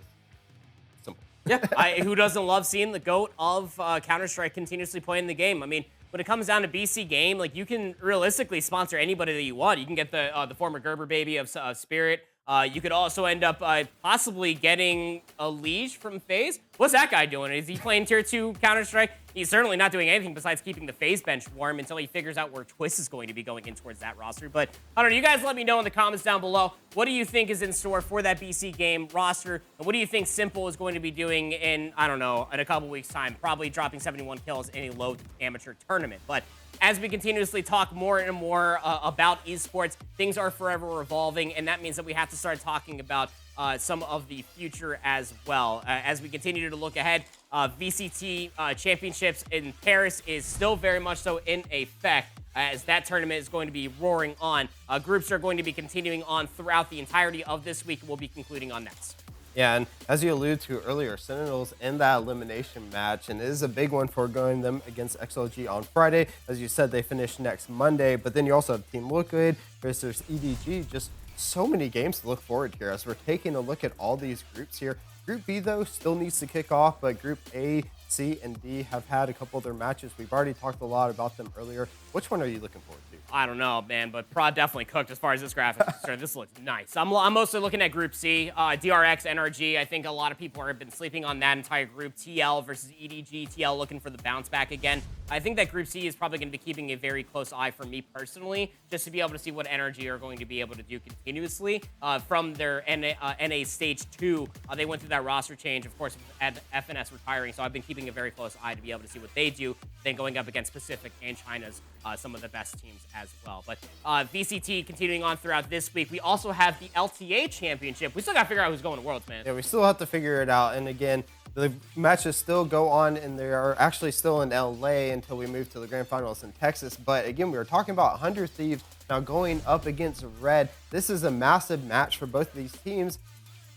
simple. Yeah, who doesn't love seeing the GOAT of Counter-Strike continuously playing the game? I mean, when it comes down to BC Game, like you can realistically sponsor anybody that you want. You can get the former Gerber baby of Spirit. You could also end up possibly getting a Liege from FaZe. What's that guy doing? Is he playing Tier 2 Counter-Strike? He's certainly not doing anything besides keeping the FaZe bench warm until he figures out where Twist is going to be going in towards that roster. But I don't know. You guys let me know in the comments down below. What do you think is in store for that BC Game roster? And what do you think Simple is going to be doing in, I don't know, in a couple weeks' time? Probably dropping 71 kills in a low amateur tournament. But as we continuously talk more and more about esports, things are forever evolving, and that means that we have to start talking about some of the future as well. As we continue to look ahead, VCT Championships in Paris is still very much so in effect, as that tournament is going to be roaring on. Groups are going to be continuing on throughout the entirety of this week. We'll be concluding on next. Yeah, and as you alluded to earlier, Sentinels in that elimination match, and it is a big one for going them against XLG on Friday. As you said, they finish next Monday, but then you also have Team Liquid versus EDG. Just so many games to look forward to here as we're taking a look at all these groups here. Group B, though, still needs to kick off, but Group A, C, and D have had a couple of their matches. We've already talked a lot about them earlier. Which one are you looking forward to? I don't know, man, but Prod definitely cooked as far as this graphic is concerned. This looks nice. I'm mostly looking at Group C, DRX, NRG. I think a lot of people have been sleeping on that entire group. TL versus EDG. TL looking for the bounce back again. I think that Group C is probably going to be keeping a very close eye for me personally, just to be able to see what NRG are going to be able to do continuously from their NA Stage 2. They went through that roster change, of course, at FNS retiring, so I've been keeping a very close eye to be able to see what they do, then going up against Pacific and China's some of the best teams as well. But VCT continuing on throughout this week. We also have the LTA Championship. We still got to figure out who's going to Worlds, man. Yeah, we still have to figure it out. And again, the matches still go on, and they are actually still in LA until we move to the grand finals in Texas. But again, we were talking about 100 Thieves now going up against Red. This is a massive match for both of these teams.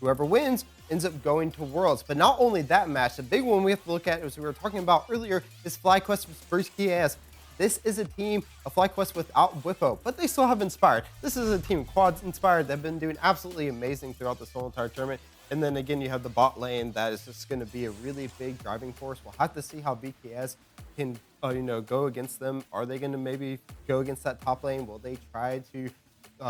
Whoever wins ends up going to Worlds. But not only that match, the big one we have to look at, as we were talking about earlier, is FlyQuest versus KS. This is a team of FlyQuest without Whippo, but they still have Inspired. This is a team, Quads Inspired, that have been doing absolutely amazing throughout this whole entire tournament. And then again, you have the bot lane that is just going to be a really big driving force. We'll have to see how BKS can, go against them. Are they going to maybe go against that top lane? Will they try to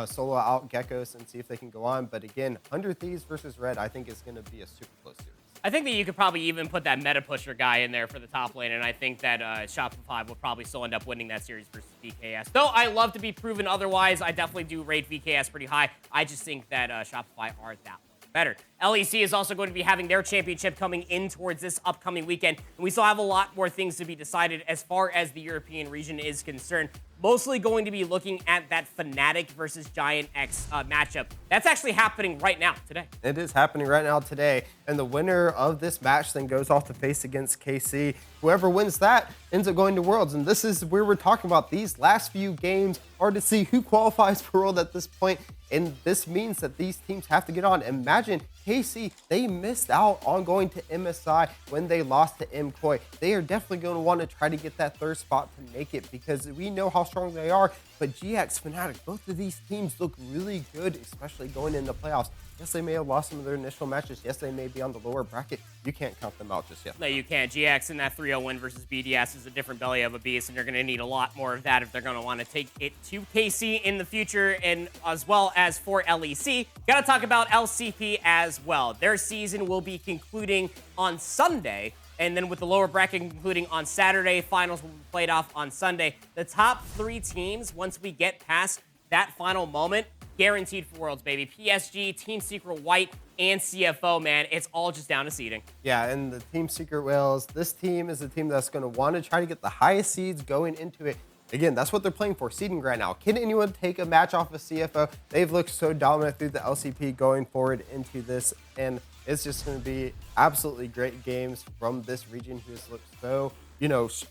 solo out Geckos and see if they can go on? But again, 100 Thieves versus Red, I think is going to be a super close series. I think that you could probably even put that meta pusher guy in there for the top lane, and I think that Shopify will probably still end up winning that series versus VKS. Though I love to be proven otherwise, I definitely do rate VKS pretty high. I just think that Shopify are that much better. LEC is also going to be having their championship coming in towards this upcoming weekend, and we still have a lot more things to be decided as far as the European region is concerned. Mostly going to be looking at that Fnatic versus Giant X matchup. That's actually happening right now, today. It is happening right now today, and the winner of this match then goes off to face against KC. Whoever wins that ends up going to Worlds, and this is where we're talking about these last few games are to see who qualifies for World at this point, and this means that these teams have to get on. Imagine KC, they missed out on going to MSI when they lost to MKOI. They are definitely going to want to try to get that third spot to make it because we know how strong they are. But GX, Fnatic, both of these teams look really good, especially going into playoffs. Yes, they may have lost some of their initial matches. Yes, they may be on the lower bracket. You can't count them out just yet. No, you can't. GX in that 3-0 win versus BDS is a different belly of a beast, and they're going to need a lot more of that if they're going to want to take it to KC in the future, and as well as for LEC. Got to talk about LCP as well. Their season will be concluding on Sunday, and then with the lower bracket concluding on Saturday, finals will be played off on Sunday. The top 3 teams, once we get past that final moment, guaranteed for Worlds, baby. PSG, Team Secret White, and CFO, man. It's all just down to seeding. Yeah, and the Team Secret Whales, this team is a team that's going to want to try to get the highest seeds going into it. Again, that's what they're playing for, seeding right now. Can anyone take a match off of CFO? They've looked so dominant through the LCP going forward into this, and it's just going to be absolutely great games from this region who has looked so,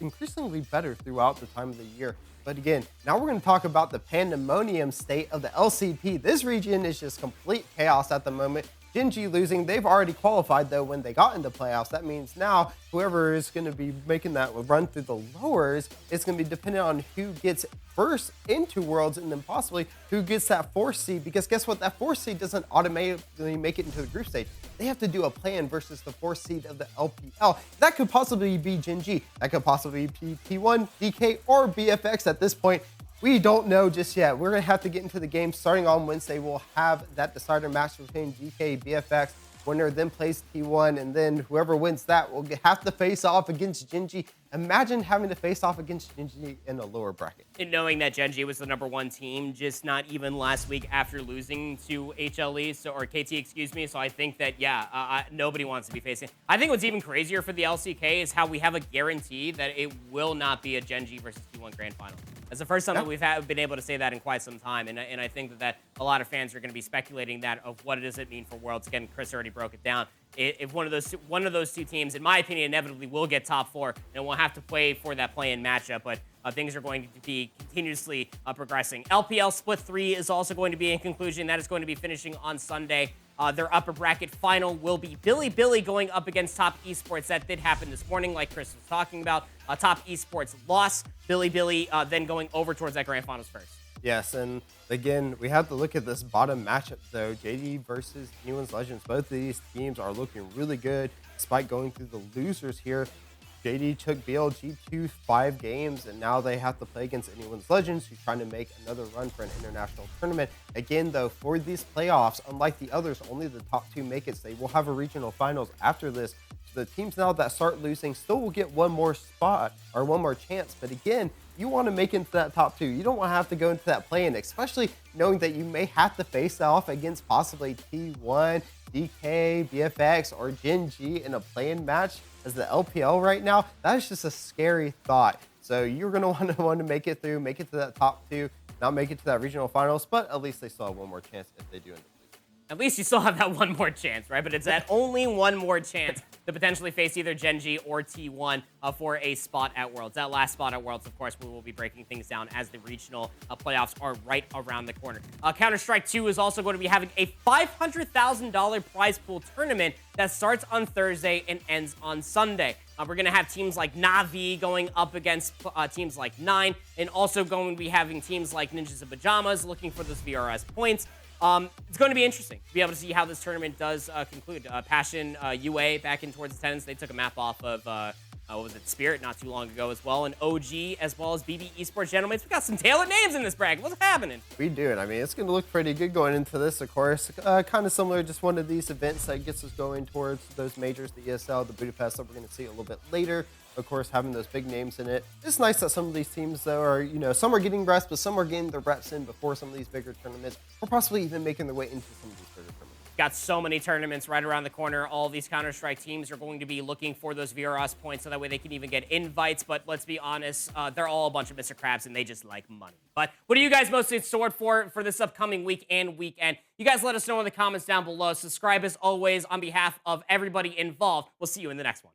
increasingly better throughout the time of the year. But again, now we're going to talk about the pandemonium state of the LCP. This region is just complete chaos at the moment. Gen.G losing. They've already qualified, though, when they got into playoffs. That means now whoever is going to be making that run through the lowers, it's going to be dependent on who gets first into Worlds and then possibly who gets that 4th seed. Because guess what? That 4th seed doesn't automatically make it into the group stage. They have to do a plan versus the 4th seed of the LPL. That could possibly be Gen.G. That could possibly be T1, DK, or BFX at this point. We don't know just yet. We're going to have to get into the game. Starting on Wednesday, we'll have that decider match between DK, BFX. Winner then plays T1, and then whoever wins that will have to face off against Gen.G. Imagine having to face off against Gen.G in a lower bracket. And knowing that Gen.G was the #1 team, just not even last week after losing to HLE, or KT, excuse me. So I think that, nobody wants to be facing. I think what's even crazier for the LCK is how we have a guarantee that it will not be a Gen.G versus T1 grand final. That's the first time that we've been able to say that in quite some time, and I think that a lot of fans are going to be speculating that of what does it mean for Worlds. Again, Chris already broke it down. If one of those two teams, in my opinion, inevitably will get top 4, and we'll have to play for that play-in matchup, but things are going to be continuously progressing. LPL Split 3 is also going to be in conclusion. That is going to be finishing on Sunday. Their upper bracket final will be Billy going up against Top Esports. That did happen this morning, like Chris was talking about. Top Esports lost. Billy then going over towards that grand finals first. Yes, and again, we have to look at this bottom matchup, though. JD versus Anyone's Legends. Both of these teams are looking really good, despite going through the losers here. JD took BLG to 5 games, and now they have to play against Anyone's Legends, who's trying to make another run for an international tournament. Again, though, for these playoffs, unlike the others, only the top 2 make it. So they will have a regional finals after this. So the teams now that start losing still will get one more spot or one more chance. But again, you want to make it into that top 2. You don't want to have to go into that play-in, especially knowing that you may have to face off against possibly T1, DK, BFX, or Gen.G in a play-in match as the LPL right now. That is just a scary thought. So you're going to want to make it through, make it to that top 2, not make it to that regional finals, but at least they still have one more chance if they do end up losing. At least you still have that one more chance, right? But it's that only one more chance to potentially face either Gen.G or T1 for a spot at Worlds. That last spot at Worlds, of course, we will be breaking things down as the regional playoffs are right around the corner. Counter-Strike 2 is also going to be having a $500,000 prize pool tournament that starts on Thursday and ends on Sunday. We're going to have teams like Na'Vi going up against teams like 9, and also going to be having teams like Ninjas and Pajamas looking for those VRS points. It's going to be interesting to be able to see how this tournament does conclude. Passion UA back in towards attendance. They took a map off of was it Spirit not too long ago as well, and OG as well as BB Esports Gentlemen. We got some tailored names in this bracket. What's happening? We do, and I mean, it's going to look pretty good going into this, of course. Kind of similar, just one of these events that gets us going towards those majors, the ESL, the Budapest that we're going to see a little bit later. Of course, having those big names in it. It's nice that some of these teams, though, are, some are getting reps, but some are getting the reps in before some of these bigger tournaments, or possibly even making their way into some of these bigger tournaments. Got so many tournaments right around the corner. All of these Counter-Strike teams are going to be looking for those VRS points so that way they can even get invites. But let's be honest, they're all a bunch of Mr. Krabs and they just like money. But what are you guys most excited for this upcoming week and weekend? You guys let us know in the comments down below. Subscribe as always on behalf of everybody involved. We'll see you in the next one.